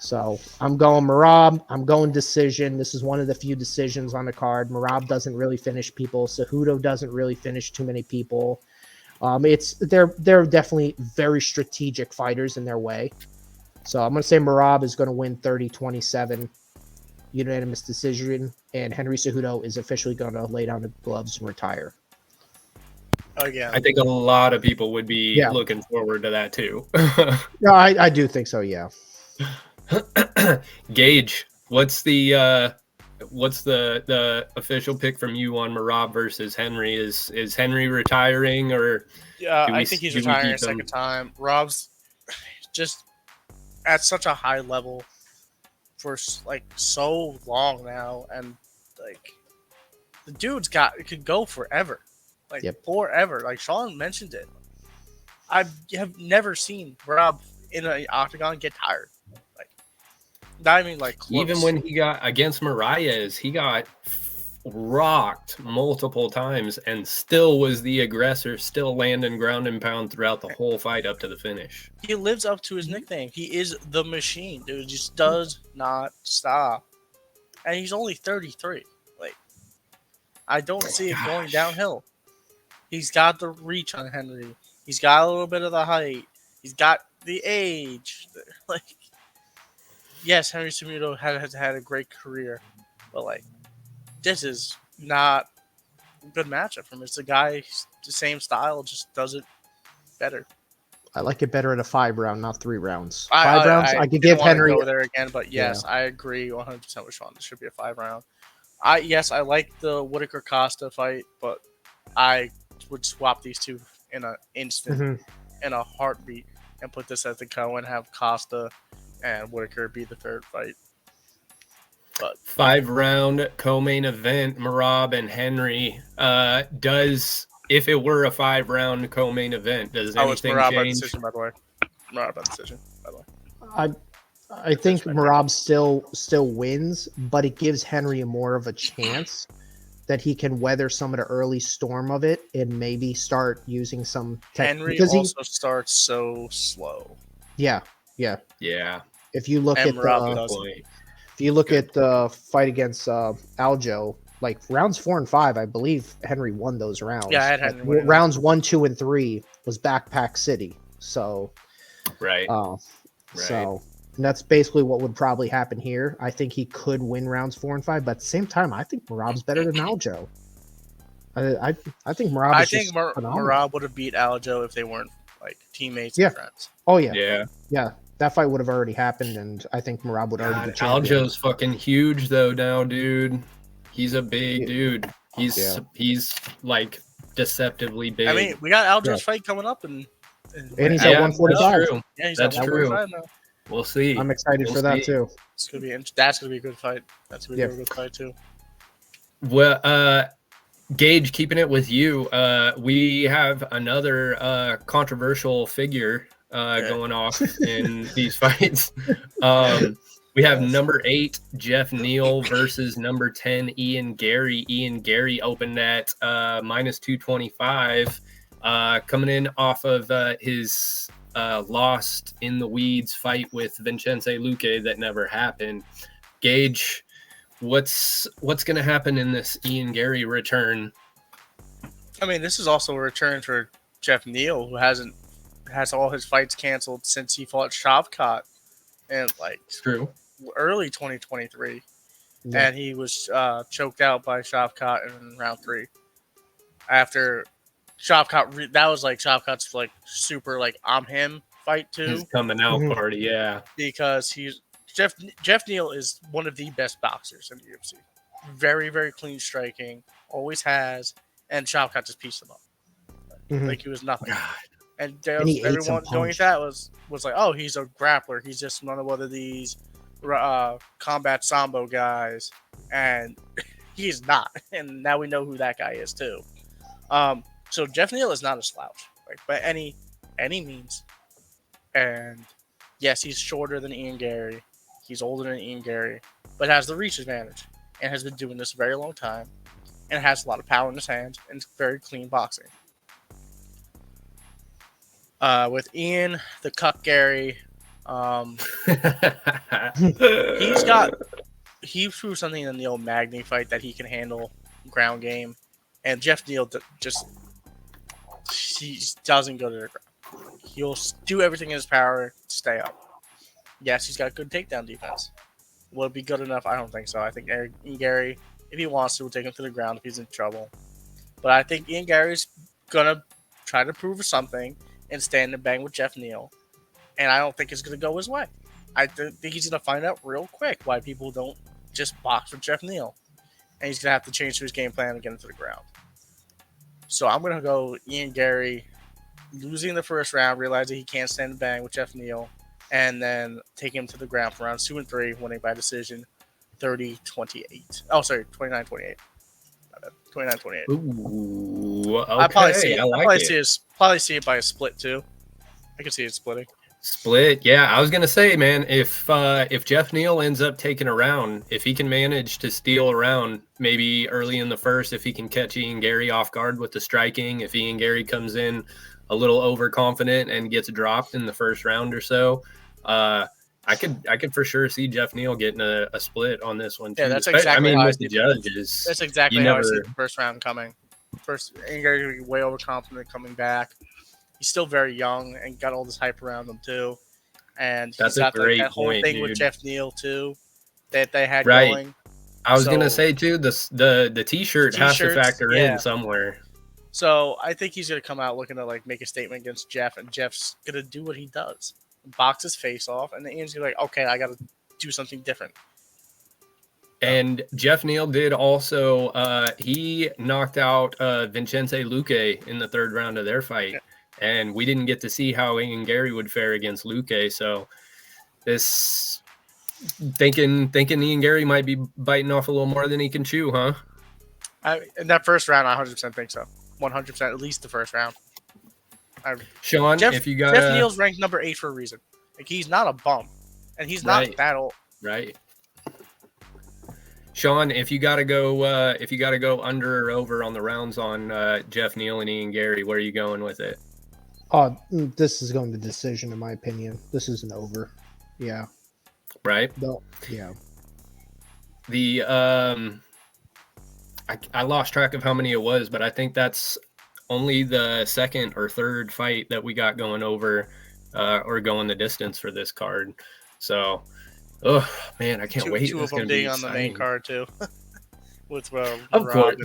So I'm going Merab. I'm going decision. This is one of the few decisions on the card. Merab doesn't really finish people. Cejudo doesn't really finish too many people. They're definitely very strategic fighters in their way. So I'm going to say Merab is going to win 30-27 unanimous decision, and Henry Cejudo is officially going to lay down the gloves and retire. Again, I think a lot of people would be looking forward to that too. No, I do think so. Yeah. Gage, what's the official pick from you on Merab versus Henry? Is Henry retiring, or I think he's retiring a second time. Rob's just at such a high level for like so long now, and like the dude's could go forever, like forever. Like Sean mentioned it, I have never seen Rob in an octagon get tired. Like not even like close. Even when he got against Marias, he got rocked multiple times and still was the aggressor, still landing ground and pound throughout the whole fight up to the finish. He lives up to his nickname. He is the machine, dude. Just does not stop. And he's only 33. Like, I don't see it going downhill. He's got the reach on Henry. He's got a little bit of the height. He's got the age. Like, yes, Henry Cejudo has had a great career, but like, this is not a good matchup for him. It's a guy, the same style, just does it better. I like it better at a 5 round, not 3 rounds. 5 rounds, I could give Henry. Go there again, but yes, I agree 100% with Sean. This should be a 5 round. I like the Whitaker Costa fight, but I would swap these two in an instant, in a heartbeat, and put this at the co and have Costa and Whitaker be the third fight. But 5-round co-main event, Merab and Henry. If it were a 5-round co-main event, does anything change? By decision, by the way. Merab by decision, by the way. I think Merab still wins, but it gives Henry more of a chance that he can weather some of the early storm of it and maybe start using some Henry also starts so slow. Yeah. If you look at the fight against Aljo, like rounds 4 and 5, I believe Henry won those rounds. Yeah, I had Henry rounds 1, 2, and 3 was Backpack City. So, right. So that's basically what would probably happen here. I think he could win rounds 4 and 5, but at the same time, I think Merab's better than Aljo. I think Merab. I think Merab would have beat Aljo if they weren't like teammates and friends. Oh yeah. That fight would have already happened, and I think Merab would already be champion. Aljo's fucking huge though now, dude. He's a big dude. He's like deceptively big. I mean, we got Aljo's fight coming up, and he's at 145. Yeah, he's that's at 145 now. We'll see. I'm excited for that too. That's gonna be a good fight. That's gonna be a good fight too. Well, Gage, keeping it with you, we have another controversial figure going off in these fights. We have number 8 Jeff Neal versus number 10 Ian Gary. Ian Gary opened at minus 225, coming in off of his lost in the weeds fight with Vincenzo Luque that never happened. Gage, what's going to happen in this Ian Gary return? I mean, this is also a return for Jeff Neal, who has all his fights canceled since he fought Shavkat in early 2023, and he was choked out by Shavkat in round 3. After Shavkat, that was like Shavkat's like super like I'm him fight too. His coming out party, yeah. Because Jeff Neal is one of the best boxers in the UFC. Very, very clean striking, always has, and Shavkat just pieced him up. Like he was nothing. God. And everyone going that was like, oh, he's a grappler. He's just one of these combat sambo guys, and he's not. And now we know who that guy is too. So Jeff Neal is not a slouch, right, by any means. And yes, he's shorter than Ian Gary. He's older than Ian Gary, but has the reach advantage and has been doing this a very long time and has a lot of power in his hands and it's very clean boxing. With Ian, the Cup Gary, he proved something in the old Magny fight that he can handle ground game, and Jeff Neal he doesn't go to the ground. He'll do everything in his power to stay up. Yes, he's got good takedown defense. Will it be good enough? I don't think so. I think Ian Gary, if he wants to, will take him to the ground if he's in trouble. But I think Ian Gary's gonna try to prove something and stand and bang with Jeff Neal, and I don't think it's gonna go his way. I think he's gonna find out real quick why people don't just box with Jeff Neal, and he's gonna have to change his game plan and get him to the ground. So I'm gonna go Ian Gary losing the first round, realizing he can't stand and bang with Jeff Neal, and then taking him to the ground for rounds 2 and 3, winning by decision 30-28. Oh, sorry, 29-28. 29-28. Ooh, okay. I probably see it. I like probably see it by a split too. I can see it splitting. Split, yeah. I was gonna say, man, if Jeff Neal ends up taking a round, if he can manage to steal a round, maybe early in the first, if he can catch Ian Gary off guard with the striking, if Ian Gary comes in a little overconfident and gets dropped in the first round or so, I could for sure see Jeff Neal getting a split on this one too. Yeah, that's exactly how with the judges. That's exactly how I see the first round coming. First, Ian Gary will be way overconfident coming back. He's still very young and got all this hype around him too. And that's he's got a great that whole point, thing dude. with Jeff Neal too that they had right. going. I was gonna say too, the t-shirt has to factor in somewhere. So I think he's gonna come out looking to like make a statement against Jeff, and Jeff's gonna do what he does, box his face off, and then Ian's gonna be like, okay, I gotta do something different. And Jeff Neal did also he knocked out Vincenzo Luque in the third round of their fight. Yeah. And we didn't get to see how Ian Gary would fare against Luque. So this thinking Ian Gary might be biting off a little more than he can chew, huh? In that first round, I 100% think so. 100%, at least the first round. Sean, if you got Jeff Neal's ranked number 8 for a reason. Like, he's not a bum, and he's not that old. Right. Sean, if you gotta go under or over on the rounds on Jeff Neal and Ian Gary, where are you going with it? This is going to decision, in my opinion. This is an over. Yeah. Right. Yeah. The I lost track of how many it was, but I think that's only the second or third fight that we got going over or going the distance for this card. So, oh man, I can't wait. Two of them being on the main card too. With of course,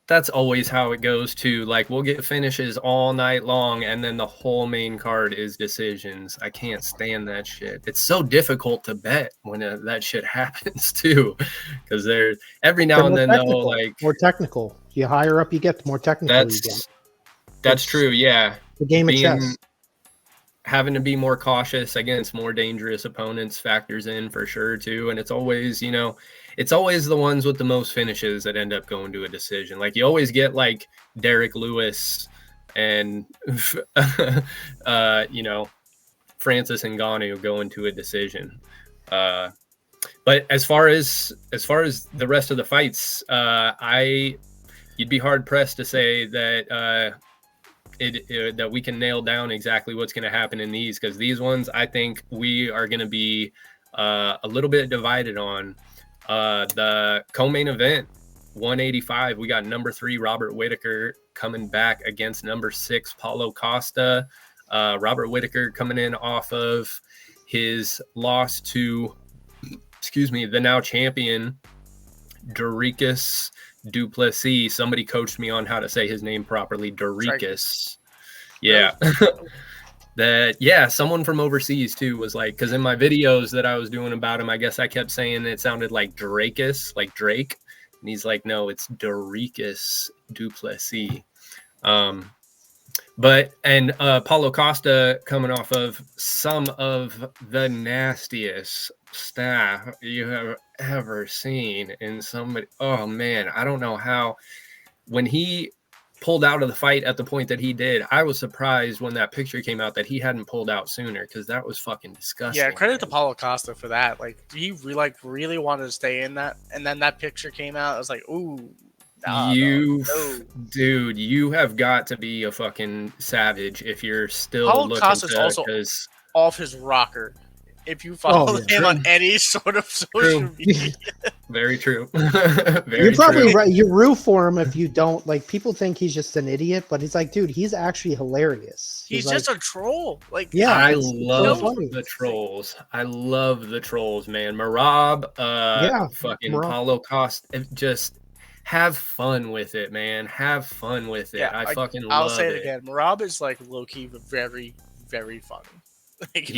that's always how it goes too. Like, we'll get finishes all night long, and then the whole main card is decisions. I can't stand that shit. It's so difficult to bet when that shit happens too, because there's every now and then they'll like more technical. The higher up you get, the more technical you get. That's true. Yeah, the game of chess. Having to be more cautious against more dangerous opponents factors in for sure too, and it's always the ones with the most finishes that end up going to a decision. Like, you always get like Derek Lewis and Francis Ngannou going to a decision. But as far as the rest of the fights, you'd be hard pressed to say that that we can nail down exactly what's going to happen in these, because these ones I think we are going to be a little bit divided on. The co-main event, 185, we got number 3 Robert Whittaker coming back against number 6 Paulo Costa. Robert Whittaker coming in off of his loss to the now champion Dricus Duplessis. Somebody coached me on how to say his name properly. Dricus. Yeah. Someone from overseas too was like, because in my videos that I was doing about him, I guess I kept saying it sounded like Dracus, like Drake, and he's like, no, it's Dricus Duplessis. Paulo Costa coming off of some of the nastiest staff you have ever seen in somebody. Oh man, I don't know how, when he pulled out of the fight at the point that he did. I was surprised when that picture came out that he hadn't pulled out sooner, because that was fucking disgusting. Yeah, credit to man. Paulo Costa for that. Like he really wanted to stay in that, and then that picture came out. I was like, ooh, nah, no. Dude, you have got to be a fucking savage if you're still Paulo looking Costa's to, also because off his rocker. If you follow him true. on any sort of social media, very true. You're probably right. You root for him if you don't. Like, people think he's just an idiot, but he's like, dude, he's actually hilarious. he's like, just a troll. Like, Yeah, I it's love so funny. the trolls. I love the trolls, man. Marab, fucking Marab. Paulo Costa, just have fun with it, man. Have fun with it. yeah, I fucking I'll love say it it. again. Marab is like low key, but very, very funny. Like,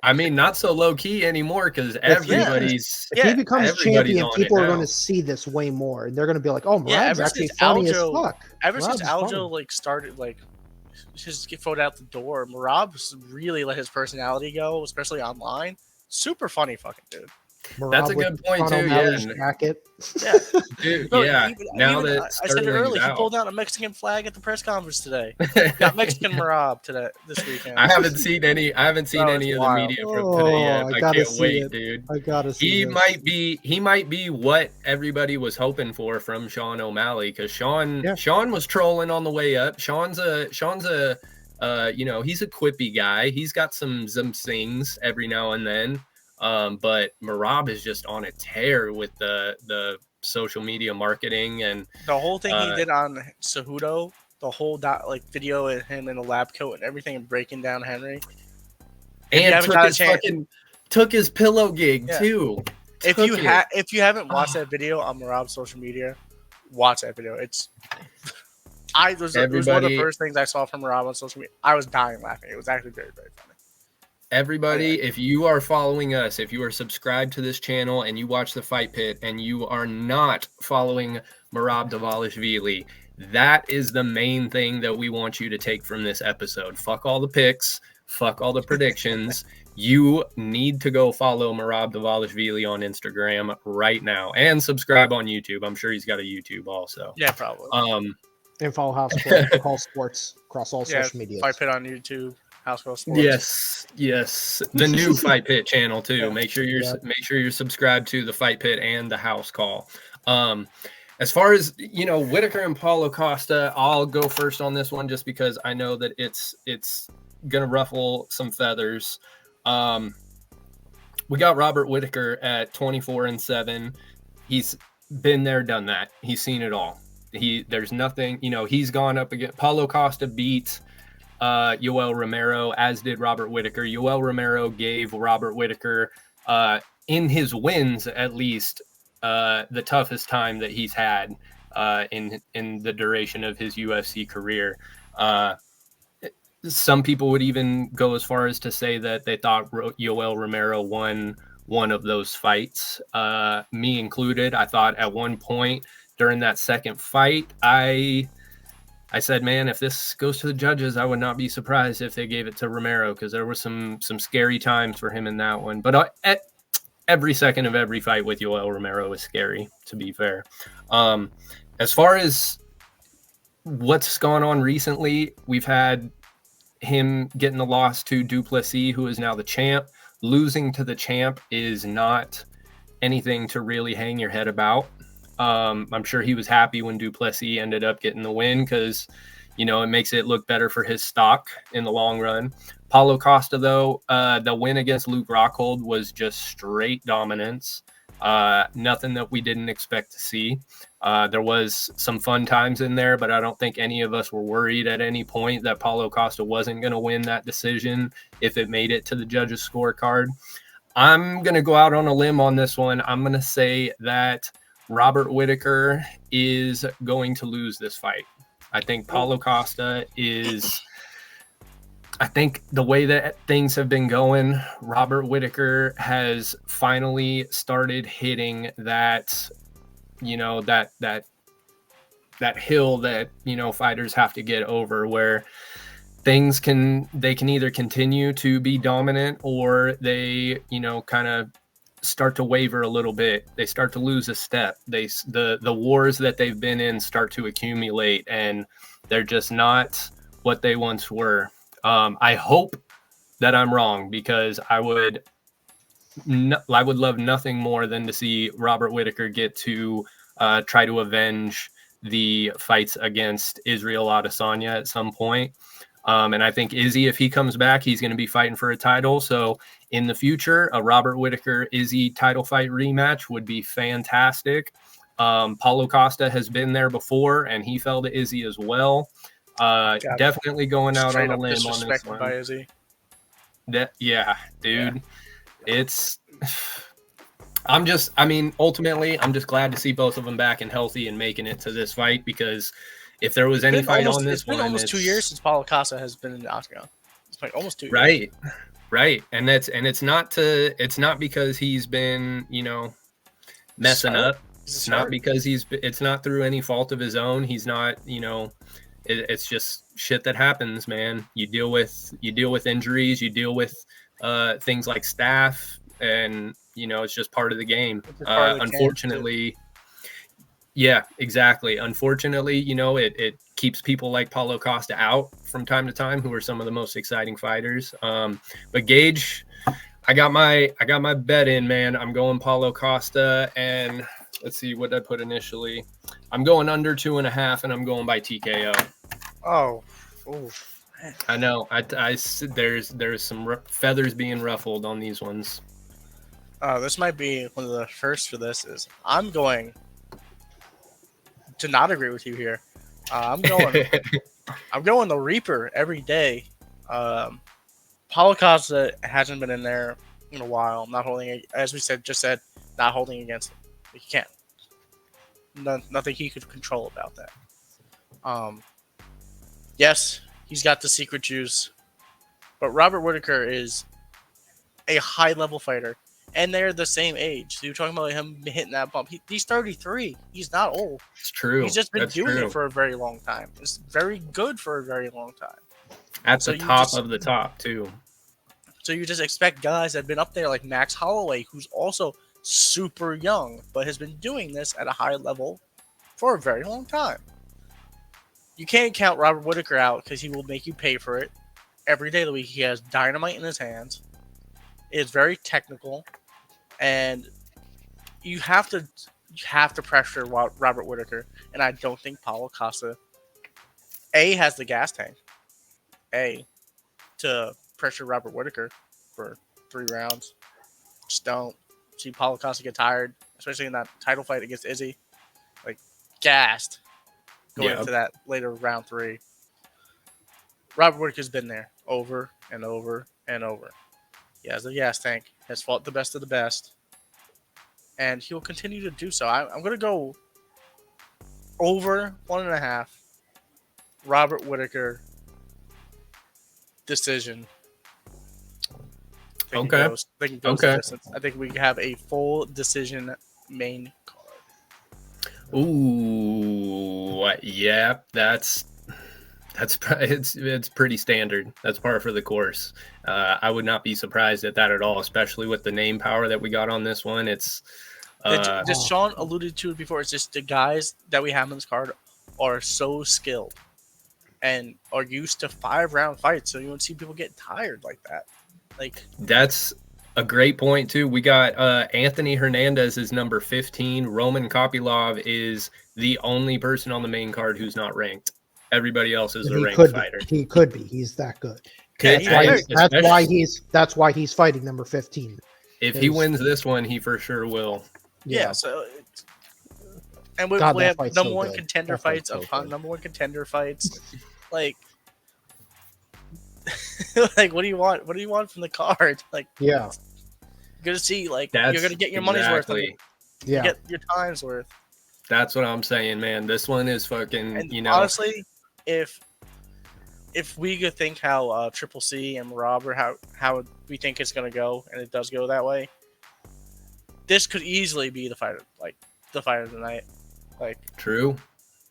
I mean, not so low key anymore, because everybody's If he becomes everybody's champion, on people it are now. going to see this way more. They're going to be like, "Oh, Yeah, Murad's ever actually since funny as Aljo- fuck." Ever since Murad's funny. Aljo like started like just get thrown out the door, Marab's really let his personality go, especially online. Super funny fucking dude. That's a Murad good with point, Sean too, O'Malley's yeah. jacket. Yeah, Dude, no, yeah. Now even, that I said it Sterling's earlier. He out. pulled out a Mexican flag at the press conference today. Got Mexican Marab today this weekend. I haven't seen any. I haven't seen Bro, any it's of the wild. media from today yet. Oh, I I gotta can't see wait, it. dude. I gotta see. He this. might be what everybody was hoping for from Sean O'Malley, because Sean was trolling on the way up. Sean's a you know, he's a quippy guy. He's got some things every now and then. But Marab is just on a tear with the social media marketing, and The whole thing he did on Cejudo, the whole video of him in the lab coat and everything, and breaking down Henry. and took his pillow gig too. If you haven't watched that video on Marab's social media, watch that video. It was one of the first things I saw from Marab on social media. I was dying laughing. It was actually very, very funny. Everybody, if you are following us, if you are subscribed to this channel and you watch the Fight Pit and you are not following Merab Dvalishvili, that is the main thing that we want you to take from this episode. Fuck all the picks, fuck all the predictions. You need to go follow Merab Dvalishvili on Instagram right now, and subscribe on YouTube. I'm sure he's got a YouTube also. Yeah, probably. And follow House Sports across all social media. Fight Pit on YouTube. House Sports. Yes. The new Fight Pit channel too. Yeah. Make sure you're subscribed to the Fight Pit and the House Call. As far as, you know, Whitaker and Paulo Costa, I'll go first on this one just because I know that it's gonna ruffle some feathers. We got Robert Whitaker at 24-7. He's been there, done that. He's seen it all. There's nothing, you know, he's gone up against Paulo Costa beat Yoel Romero, as did Robert Whitaker. Yoel Romero gave Robert Whitaker, in his wins at least, the toughest time that he's had in the duration of his UFC career. Some people would even go as far as to say that they thought Yoel Romero won one of those fights, me included. I thought at one point during that second fight, I said, man, if this goes to the judges, I would not be surprised if they gave it to Romero, because there were some scary times for him in that one. But at every second of every fight with Yoel Romero is scary, to be fair. As far as what's gone on recently, we've had him getting the loss to Duplessis, who is now the champ. Losing to the champ is not anything to really hang your head about. I'm sure he was happy when Duplessis ended up getting the win, because, you know, it makes it look better for his stock in the long run. Paulo Costa, though, the win against Luke Rockhold was just straight dominance. Nothing that we didn't expect to see. There was some fun times in there, but I don't think any of us were worried at any point that Paulo Costa wasn't going to win that decision if it made it to the judges' scorecard. I'm going to go out on a limb on this one. I'm going to say that Robert Whitaker is going to lose this fight. I think Paulo Costa is... I think the way that things have been going, Robert Whitaker has finally started hitting that, you know, that hill that, you know, fighters have to get over, where they can either continue to be dominant, or they, you know, kind of start to waver a little bit. They start to lose a step. The wars that they've been in start to accumulate, and they're just not what they once were. I hope that I'm wrong, because I would love nothing more than to see Robert Whittaker get to try to avenge the fights against Israel Adesanya at some point. And I think Izzy, if he comes back, he's going to be fighting for a title. So in the future, a Robert Whittaker Izzy title fight rematch would be fantastic. Paulo Costa has been there before, and he fell to Izzy as well. Definitely going out on a limb on this one. By Izzy. Yeah, dude. Yeah. Ultimately, I'm just glad to see both of them back and healthy and making it to this fight, because if there was any fight on this one, it's been almost 2 years since Paulo Costa has been in the octagon. It's been almost 2 years. Right. And it's not because he's been, messing up. It's not because it's not through any fault of his own. He's not, it's just shit that happens, man. You deal with injuries, you deal with things like staph, and it's just part of the game. Unfortunately, yeah, exactly. Unfortunately, it keeps people like Paulo Costa out from time to time, who are some of the most exciting fighters. But Gage, I got my bet in, man. I'm going Paulo Costa, and let's see what I put initially. I'm going under 2.5, and I'm going by TKO. Oh, man. I know. There's some feathers being ruffled on these ones. This might be one of the first for this. Is I'm going to not agree with you here. I'm going the Reaper every day. Paulo Costa hasn't been in there in a while. Not holding, as we said, not holding against him. He can't. Nothing he could control about that. Yes, he's got the secret juice, but Robert Whittaker is a high-level fighter, and they're the same age. So you're talking about him hitting that bump. He's 33. He's not old. It's true. He's just been doing it for a very long time. It's very good for a very long time. At the top of the top, too. So you just expect guys that have been up there like Max Holloway, who's also super young, but has been doing this at a high level for a very long time. You can't count Robert Whittaker out, because he will make you pay for it. Every day of the week, he has dynamite in his hands. It's very technical, and you have to pressure Robert Whittaker, and I don't think Paulo Costa has the gas tank to pressure Robert Whittaker for 3 rounds. Just don't. See Paulo Costa get tired, especially in that title fight against Izzy, gassed going into that later round 3. Robert Whittaker's been there over and over and over. He has the gas tank, has fought the best of the best, and he'll continue to do so. I'm going to go over 1.5. Robert Whittaker decision. Okay. I think we have a full decision main card. Ooh, yeah, it's pretty standard. That's par for the course. I would not be surprised at that at all, especially with the name power that we got on this one. It's just Sean alluded to it before. It's just the guys that we have on this card are so skilled and are used to 5-round fights, so you won't see people get tired like that. That's a great point too. We got Anthony Hernandez is number 15. Roman Kopylov is the only person on the main card who's not ranked. Everybody else is a ranked fighter. He could be. He's that good. That's why he's fighting number 15. If he wins this one, he for sure will. Yeah. So, and we have number one contender fights upon number one contender fights. What do you want? What do you want from the card? You're gonna see. You're gonna get your money's worth. You get your time's worth. That's what I'm saying, man. This one is fucking. And honestly, if we could think how Triple C and Rob or how we think it's gonna go, and it does go that way, this could easily be the fight of the night. True.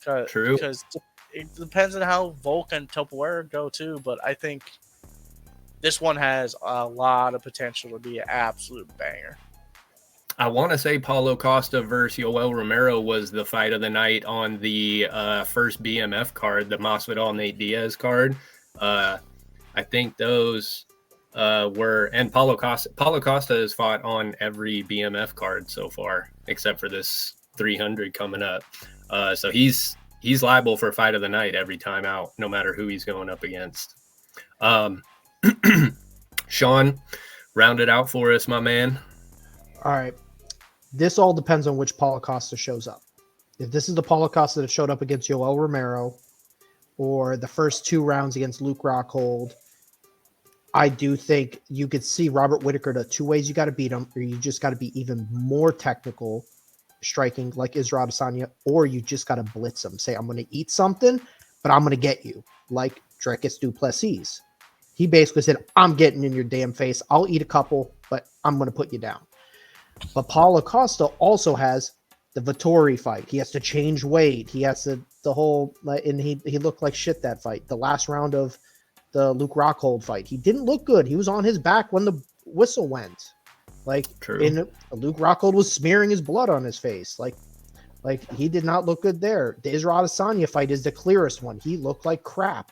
Because it depends on how Volk and Topuria go too, but I think this one has a lot of potential to be an absolute banger. I want to say Paulo Costa versus Yoel Romero was the fight of the night on the first BMF card, the Masvidal Nate Diaz card. I think those were, and Paulo Costa has fought on every BMF card so far, except for this 300 coming up. So he's liable for fight of the night every time out, no matter who he's going up against. Sean, round it out for us, my man. All right. This all depends on which Paulo Costa shows up. If this is the Paulo Costa that showed up against Yoel Romero or the first 2 rounds against Luke Rockhold, I do think you could see Robert Whittaker the 2 ways you got to beat him, or you just got to be even more technical striking like Israel Adesanya, or you just got to blitz him. Say, I'm going to eat something, but I'm going to get you, like Dricus du Plessis. He basically said, I'm getting in your damn face. I'll eat a couple, but I'm going to put you down. But Paulo Costa also has the Vettori fight. He has to change weight. He has to and he looked like shit that fight. The last round of the Luke Rockhold fight, he didn't look good. He was on his back when the whistle went. Luke Rockhold was smearing his blood on his face. Like he did not look good there. The Israel Adesanya fight is the clearest one. He looked like crap.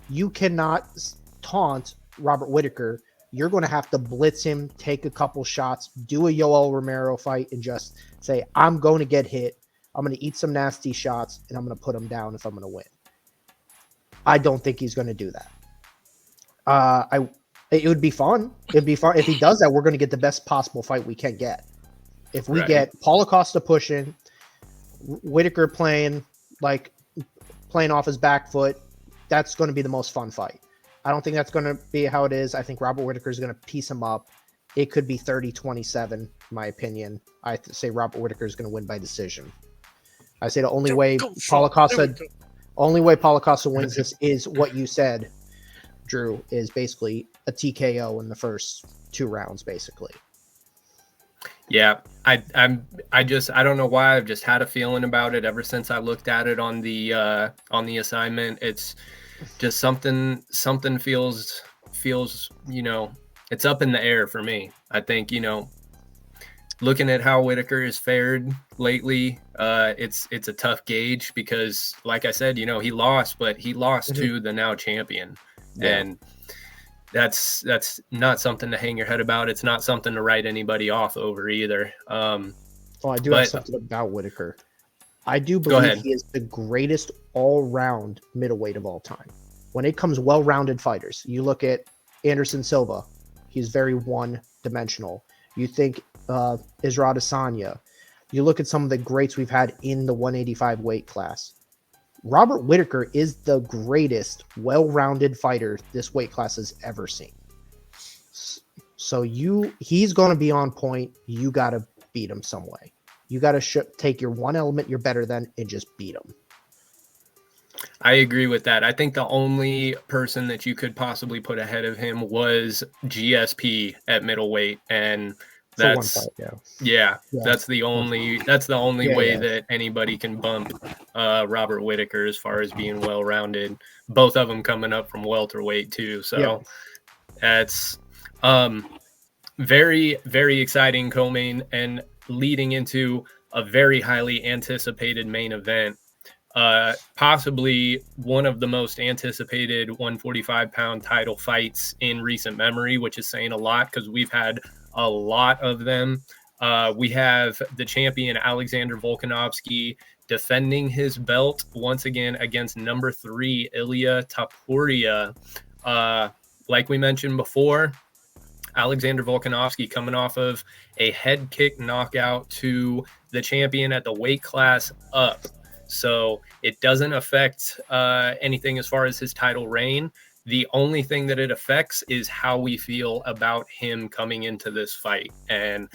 You cannot taunt Robert Whittaker. You're going to have to blitz him, take a couple shots, do a Yoel Romero fight, and just say, I'm going to get hit. I'm going to eat some nasty shots, and I'm going to put him down if I'm going to win. I don't think he's going to do that. It would be fun. It'd be fun. If he does that, we're going to get the best possible fight we can get. If we get Paulo Costa pushing, Whittaker playing off his back foot, that's going to be the most fun fight. I don't think that's going to be how it is. I think Robert Whittaker is going to piece him up. It could be 30-27, in my opinion. I say Robert Whittaker is going to win by decision. I say the only way Paulo Costa wins this is what you said, Drew, is basically a TKO in the first 2 rounds, basically. Yeah, I don't know why. I've just had a feeling about it ever since I looked at it on the assignment. It's just something feels, it's up in the air for me. I think, looking at how Whittaker has fared lately, it's a tough gauge because, like I said, he lost, but he lost to the now champion. Yeah. And that's not something to hang your head about. It's not something to write anybody off over either. I do have something about Whittaker. I do believe he is the greatest all-round middleweight of all time. When it comes well-rounded fighters, you look at Anderson Silva, he's very one-dimensional. You think Israel Adesanya. You look at some of the greats we've had in the 185 weight class. Robert Whittaker is the greatest well-rounded fighter this weight class has ever seen. So he's going to be on point. You got to beat him some way. You got to take your one element you're better than and just beat him. I agree with that. I think the only person that you could possibly put ahead of him was GSP at middleweight, and that's that's the only way that anybody can bump Robert Whittaker as far as being well-rounded. Both of them coming up from welterweight too, so that's very, very exciting co-main and leading into a very highly anticipated main event. Possibly one of the most anticipated 145-pound title fights in recent memory, which is saying a lot because we've had a lot of them. We have the champion Alexander Volkanovski defending his belt once again against number 3 Ilia Topuria. Like we mentioned before, Alexander Volkanovski coming off of a head kick knockout to the champion at the weight class up. So it doesn't affect anything as far as his title reign. The only thing that it affects is how we feel about him coming into this fight. And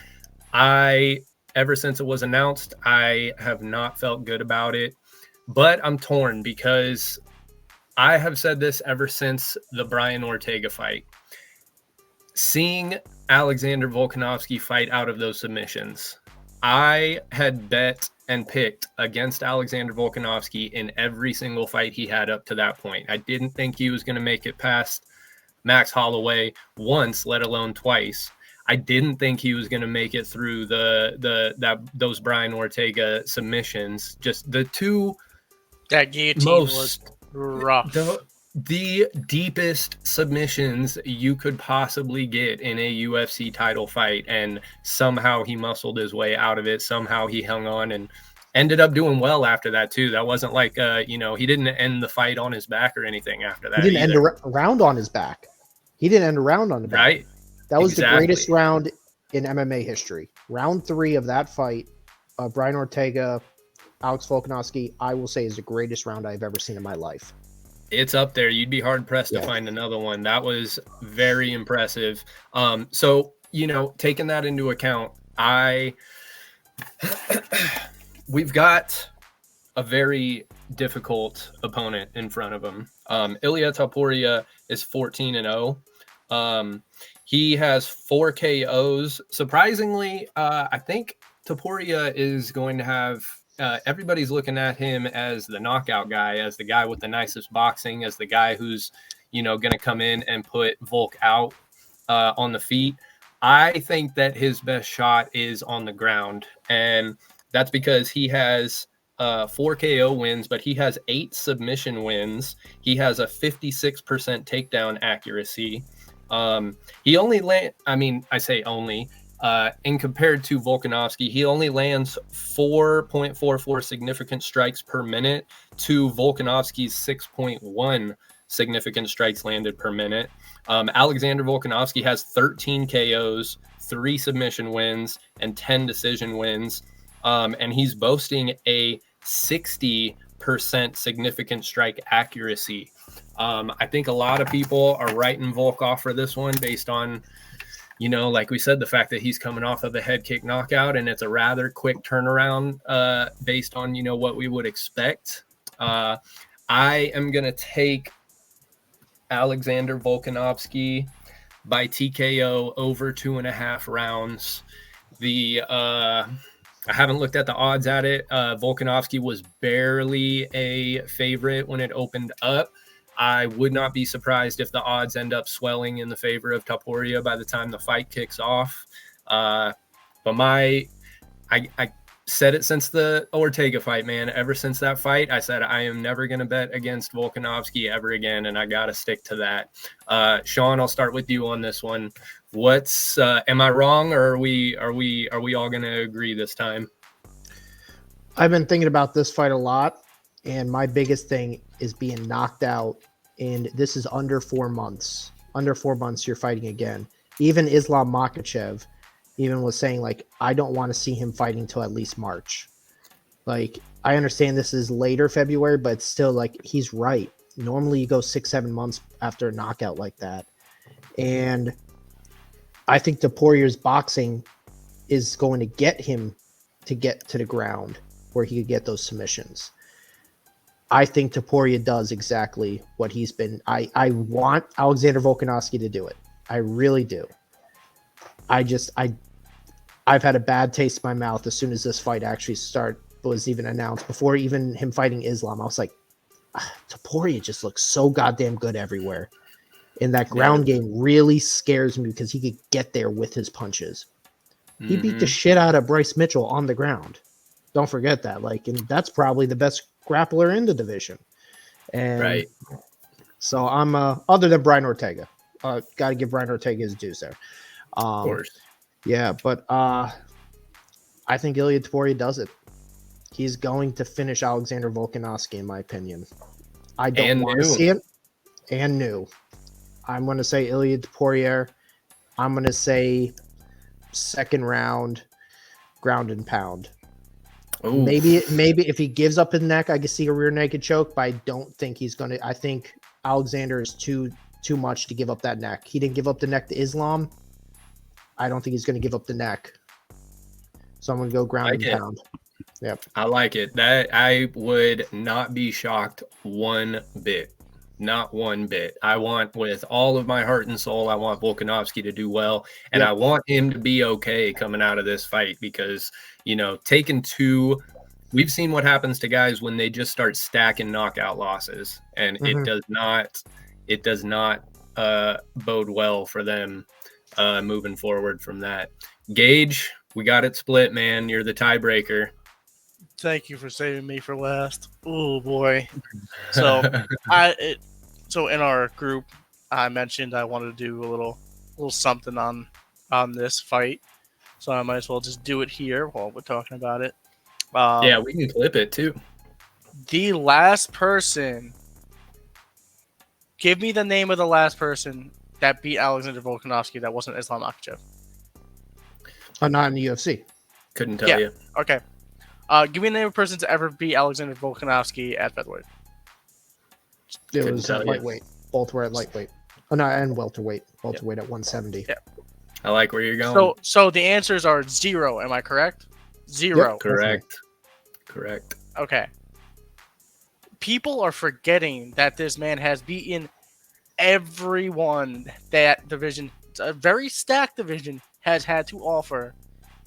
ever since it was announced, I have not felt good about it. But I'm torn because I have said this ever since the Brian Ortega fight. Seeing Alexander Volkanovski fight out of those submissions, I had bet and picked against Alexander Volkanovski in every single fight he had up to that point. I didn't think he was going to make it past Max Holloway once, let alone twice. I didn't think he was going to make it through those Brian Ortega submissions. Just the two That guillotine was rough. the deepest submissions you could possibly get in a UFC title fight, and somehow he muscled his way out of it. Somehow he hung on and ended up doing well after that too. That wasn't like he didn't end the fight on his back or anything after that. He didn't end a round on his back. He didn't end a round on the back. Right. That was the greatest round in MMA history. Round 3 of that fight, Brian Ortega, Alex Volkanovski, I will say is the greatest round I've ever seen in my life. It's up there. You'd be hard pressed to find another one. That was very impressive. So, taking that into account, we've got a very difficult opponent in front of him. Ilia Topuria is 14-0. He has 4 KOs. Surprisingly, I think Topuria is going to have everybody's looking at him as the knockout guy, as the guy with the nicest boxing, as the guy who's, going to come in and put Volk out on the feet. I think that his best shot is on the ground, and that's because he has 4 KO wins, but he has 8 submission wins. He has a 56% takedown accuracy. He only I say only, and compared to Volkanovski, he only lands 4.44 significant strikes per minute to Volkanovski's 6.1 significant strikes landed per minute. Alexander Volkanovski has 13 KOs, 3 submission wins, and 10 decision wins. And he's boasting a 60% significant strike accuracy. I think a lot of people are writing Volk off for this one based on, like we said, the fact that he's coming off of a head kick knockout, and it's a rather quick turnaround based on, what we would expect. I am going to take Alexander Volkanovski by TKO over 2.5 rounds. I haven't looked at the odds at it. Volkanovski was barely a favorite when it opened up. I would not be surprised if the odds end up swelling in the favor of Topuria by the time the fight kicks off. But I said it since the Ortega fight, man. Ever since that fight, I said I am never going to bet against Volkanovski ever again, and I got to stick to that. Sean, I'll start with you on this one. What's am I wrong, or are we all going to agree this time? I've been thinking about this fight a lot, and my biggest thing is being knocked out, and this is under 4 months. Under 4 months, you're fighting again. Even Islam Makhachev even was saying, like, I don't want to see him fighting till at least March. Like, I understand this is later February, but still, like, he's right. Normally you go 6-7 months after a knockout like that. And I think Topuria's boxing is going to get him to get to the ground where he could get those submissions. I think Topuria does exactly what he's been. I want Alexander Volkanovski to do it. I really do. I've had a bad taste in my mouth as soon as this fight actually was even announced. Before even him fighting Islam, I was like, Topuria just looks so goddamn good everywhere. And that ground game really scares me because he could get there with his punches. He beat the shit out of Bryce Mitchell on the ground. Don't forget that. And that's probably the best grappler in the division. And right. So I'm other than Brian Ortega. Got to give Brian Ortega his dues there. Of course. Yeah, but I think Ilia Topuria does it. He's going to finish Alexander Volkanovski, in my opinion. I don't want to see it. And new. I'm going to say Ilia Topuria. I'm going to say second round, ground and pound. Ooh. Maybe if he gives up his neck, I could see a rear naked choke, but I don't think he's going to. I think Alexander is too much to give up that neck. He didn't give up the neck to Islam. I don't think he's going to give up the neck. So I'm going to go ground and pound. Yep. I like it. That I would not be shocked one bit. Not one bit. I want, with all of my heart and soul, I want Volkanovski to do well, and I want him to be okay coming out of this fight because, taking 2, we've seen what happens to guys when they just start stacking knockout losses, and it does not bode well for them. moving forward from that. Gage, we got it split, man. You're the tiebreaker. Thank you for saving me for last. Oh boy. So so in our group, I mentioned I wanted to do a little something on this fight. So I might as well just do it here while we're talking about it. Yeah, we can clip it too. The last person. Give me the name of the last person that beat Alexander Volkanovski that wasn't Islam Makhachev. Not in the UFC. Couldn't tell you. Okay. Give me the name of a person to ever beat Alexander Volkanovski at featherweight. It was lightweight. Both were at lightweight. Oh, no, and welterweight. Welterweight at 170. Yeah. I like where you're going. So the answers are 0. Am I correct? 0. Yep, Correct. Okay. People are forgetting that this man has beaten everyone that division, a very stacked division, has had to offer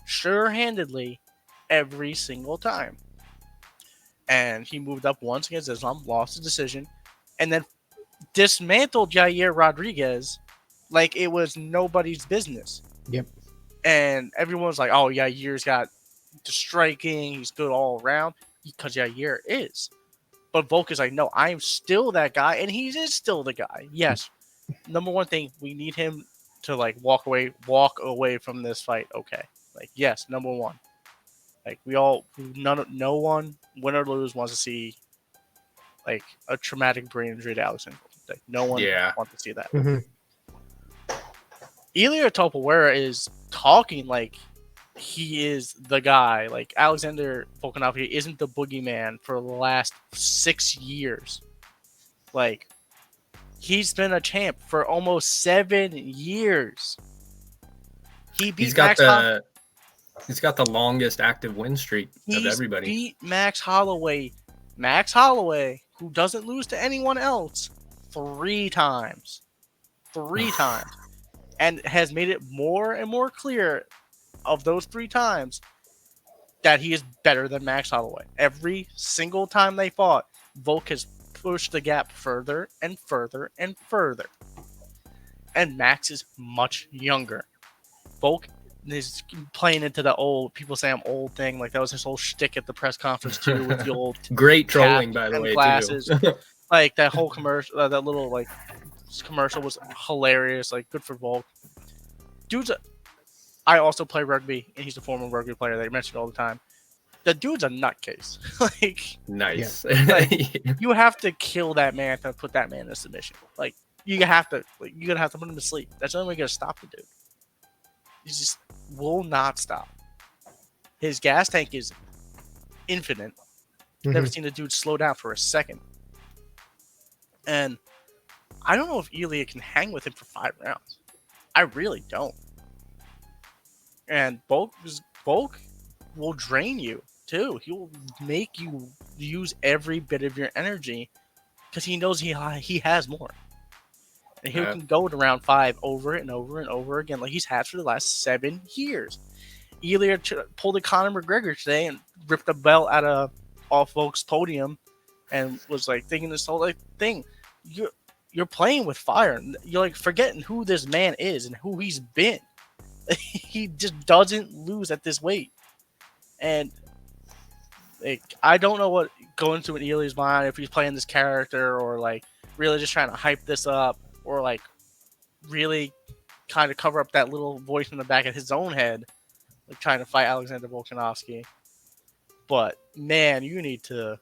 sure-handedly every single time. And he moved up once against Islam, lost the decision, and then dismantled Yair Rodriguez like it was nobody's business. Yep. And everyone's like, oh, Yair's got the striking, he's good all around, because Yair is. But Volk is like, no, I'm still that guy, and he is still the guy. Yes. Number one thing, we need him to like walk away from this fight. Okay. Like, yes, number one. Like no one, win or lose, wants to see like a traumatic brain injury to Alexander. Like, no one wants to see that. Mm-hmm. Ilia Topuria is talking like he is the guy. Like Alexander Volkanovski isn't the boogeyman for the last 6 years. Like he's been a champ for almost 7 years. He's got the longest active win streak of everybody. He beat Max Holloway. Max Holloway, who doesn't lose to anyone else, 3 times. 3 times. And has made it more and more clear of those 3 times that he is better than Max Holloway. Every single time they fought, Volk has pushed the gap further and further and further. And Max is much younger. Volk is playing into the old, people say I'm old thing. Like that was his whole shtick at the press conference too, with the old great trolling by the way glasses. too. Like that whole commercial, that little like commercial was hilarious. Like good for Volk. I also play rugby, and he's a former rugby player that I mention all the time. The dude's a nutcase. Like nice. Yeah. Like, you have to kill that man to put that man in a submission. Like you're gonna have to put him to sleep. That's the only way you're gonna stop the dude. He just will not stop. His gas tank is infinite. Mm-hmm. Never seen a dude slow down for a second. And I don't know if Ilia can hang with him for 5 rounds. I really don't. And Volk will drain you too. He will make you use every bit of your energy because he knows he has more. And he can go to round 5 over and over and over again, like he's had for the last 7 years. Ilia pulled a Conor McGregor today and ripped the belt off Volk's podium, and was like thinking this whole like thing. You're playing with fire. You're like forgetting who this man is and who he's been. He just doesn't lose at this weight. And like I don't know what going through Ilia's mind, if he's playing this character or like really just trying to hype this up, or like really kind of cover up that little voice in the back of his own head, like trying to fight Alexander Volkanovski. But man, you need to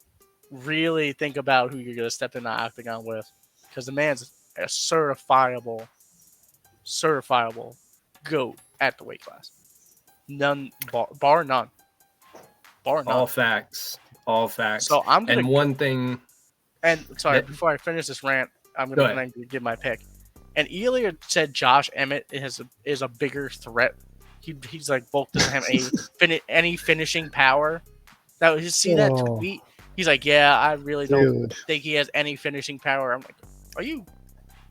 really think about who you're going to step in the octagon with, because the man's a certifiable GOAT at the weight class. Bar none. All facts. So I'm gonna. And one thing. And sorry, before I finish this rant, I'm gonna give my pick. And Ilia said Josh Emmett is a bigger threat. He's like Volk doesn't have any finishing power. That tweet. He's like, yeah, I really don't think he has any finishing power. I'm like,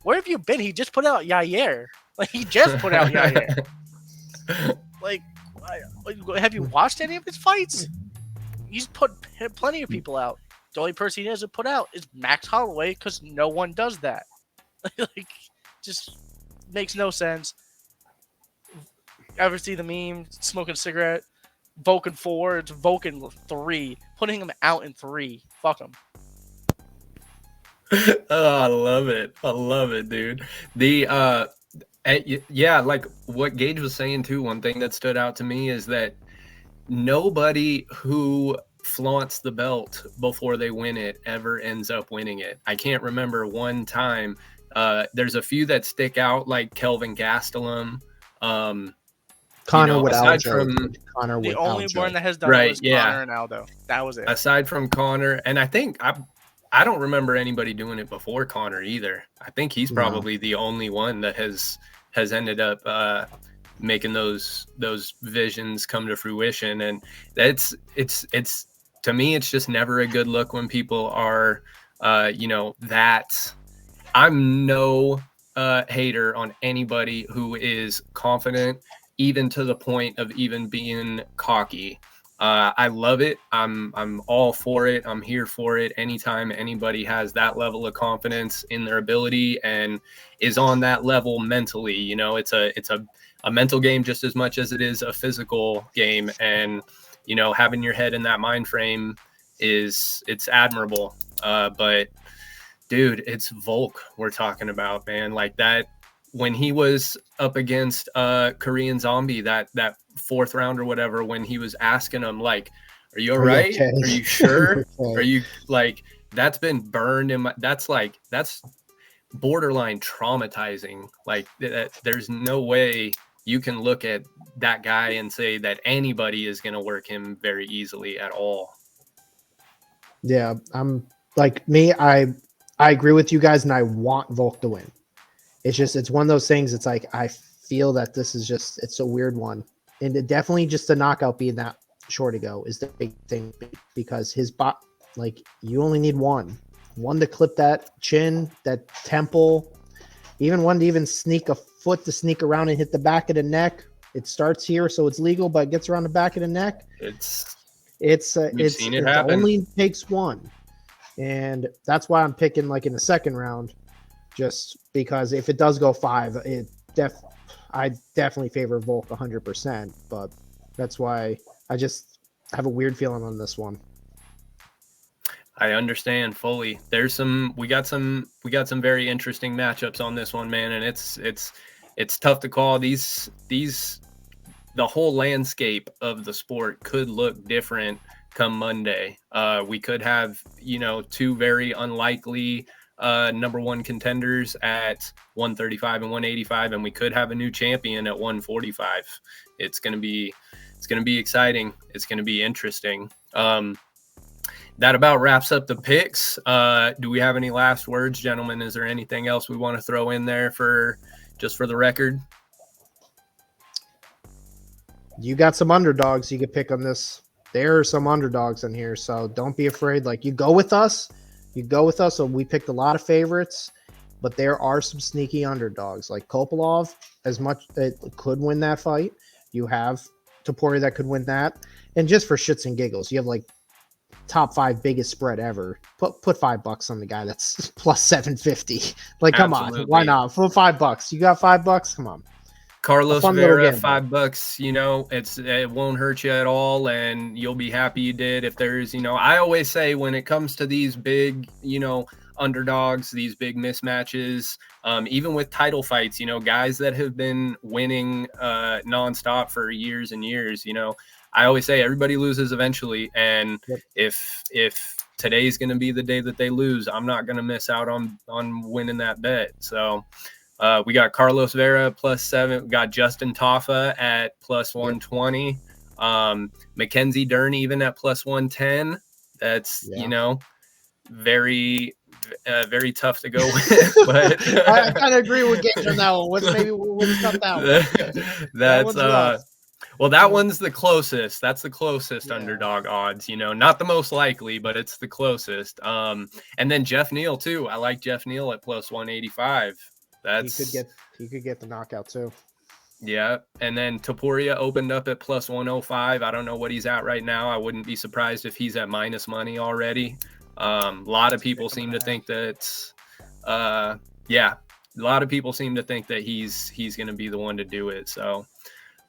where have you been? He just put out Yair. Like he just put out Yair. Like, have you watched any of his fights? He's put plenty of people out. The only person he hasn't put out is Max Holloway, because no one does that. Like, just makes no sense. Ever see the meme? Smoking a cigarette. Vulcan 4, it's Vulcan 3. Putting him out in 3. Fuck him. Oh, I love it. I love it, dude. Yeah, like what Gage was saying too, one thing that stood out to me is that nobody who flaunts the belt before they win it ever ends up winning it. I can't remember one time. There's a few that stick out, like Kelvin Gastelum. Connor with aside Aljo. from The only one that has done Right, it was yeah. Connor and Aldo. That was it. aside from Connor, and I think I don't remember anybody doing it before Connor either. I think he's probably the only one that has ended up making those visions come to fruition, and it's to me it's just never a good look when people are that. I'm no hater on anybody who is confident, even to the point of even being cocky. I love it. I'm all for it. I'm here for it. Anytime anybody has that level of confidence in their ability and is on that level mentally, it's a mental game just as much as it is a physical game. And having your head in that mind frame it's admirable. But dude, it's Volk we're talking about, man. Like that when he was up against Korean Zombie, that fourth round or whatever, when he was asking him like, "Are you all right? okay? Are you sure? Okay. Are you like?" That's been burned in my. That's borderline traumatizing. Like there's no way you can look at that guy and say that anybody is going to work him very easily at all. Yeah, I'm like me. I agree with you guys, and I want Volk to win. It's one of those things. It's like I feel that this is it's a weird one, and it definitely just the knockout being that short ago is the big thing because his like you only need one to clip that chin, that temple, even one to even sneak a foot to sneak around and hit the back of the neck. It starts here, so it's legal, but it gets around the back of the neck. It only takes one, and that's why I'm picking like in the second round. Just because if it does go 5, I definitely favor Volk 100%. But that's why I just have a weird feeling on this one. I understand fully. We got some very interesting matchups on this one, man, and it's tough to call. These the whole landscape of the sport could look different come Monday. We could have 2 very unlikely number 1 contenders at 135 and 185, and we could have a new champion at 145. It's gonna be exciting. It's gonna be interesting. That about wraps up the picks. Do we have any last words, gentlemen? Is there anything else we want to throw in there for the record? You got some underdogs you could pick on this. There are some underdogs in here, so don't be afraid. Like you go with us. So we picked a lot of favorites, but there are some sneaky underdogs. Like Kopolov, as much it could win that fight. You have Topuria that could win that. And just for shits and giggles, you have like top 5 biggest spread ever. Put $5 on the guy that's plus 750. Like, come on, why not? For $5, you got $5. Come on. Carlos Vera, $5, it won't hurt you at all, and you'll be happy you did. If there's, I always say when it comes to these big, underdogs, these big mismatches, even with title fights, guys that have been winning nonstop for years and years, I always say everybody loses eventually, and if today's going to be the day that they lose, I'm not going to miss out on winning that bet. So. We got Carlos Vera +7. We got Justin Taffa at +120. Mackenzie Dern even at +110. That's very very tough to go with. But I kind of agree with Gage on that one. Maybe we'll cut that one. Well, that one's the closest. That's the closest underdog odds, not the most likely, but it's the closest. And then Jeff Neal too. I like Jeff Neal at +185. He could get the knockout too. Yeah, and then Topuria opened up at +105. I don't know what he's at right now. I wouldn't be surprised if he's at minus money already. A lot of people seem to think that, a lot of people seem to think that he's going to be the one to do it. So,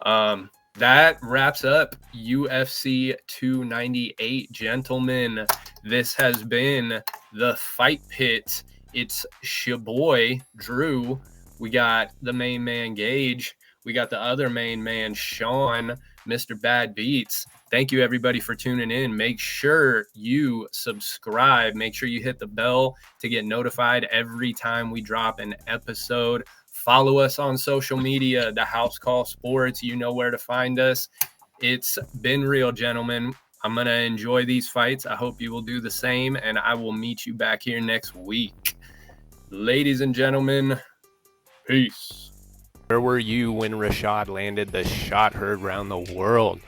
That wraps up UFC 298, gentlemen. This has been the Fight Pit. It's Shaboy Drew. We got the main man Gage. We got the other main man Sean, Mr. Bad Beats. Thank you everybody for tuning in. Make sure you subscribe. Make sure you hit the bell to get notified every time we drop an episode. Follow us on social media, The House Call Sports. You know where to find us. It's been real, gentlemen. I'm going to enjoy these fights. I hope you will do the same, and I will meet you back here next week. Ladies and gentlemen, peace. Where were you when Rashad landed the shot heard around the world?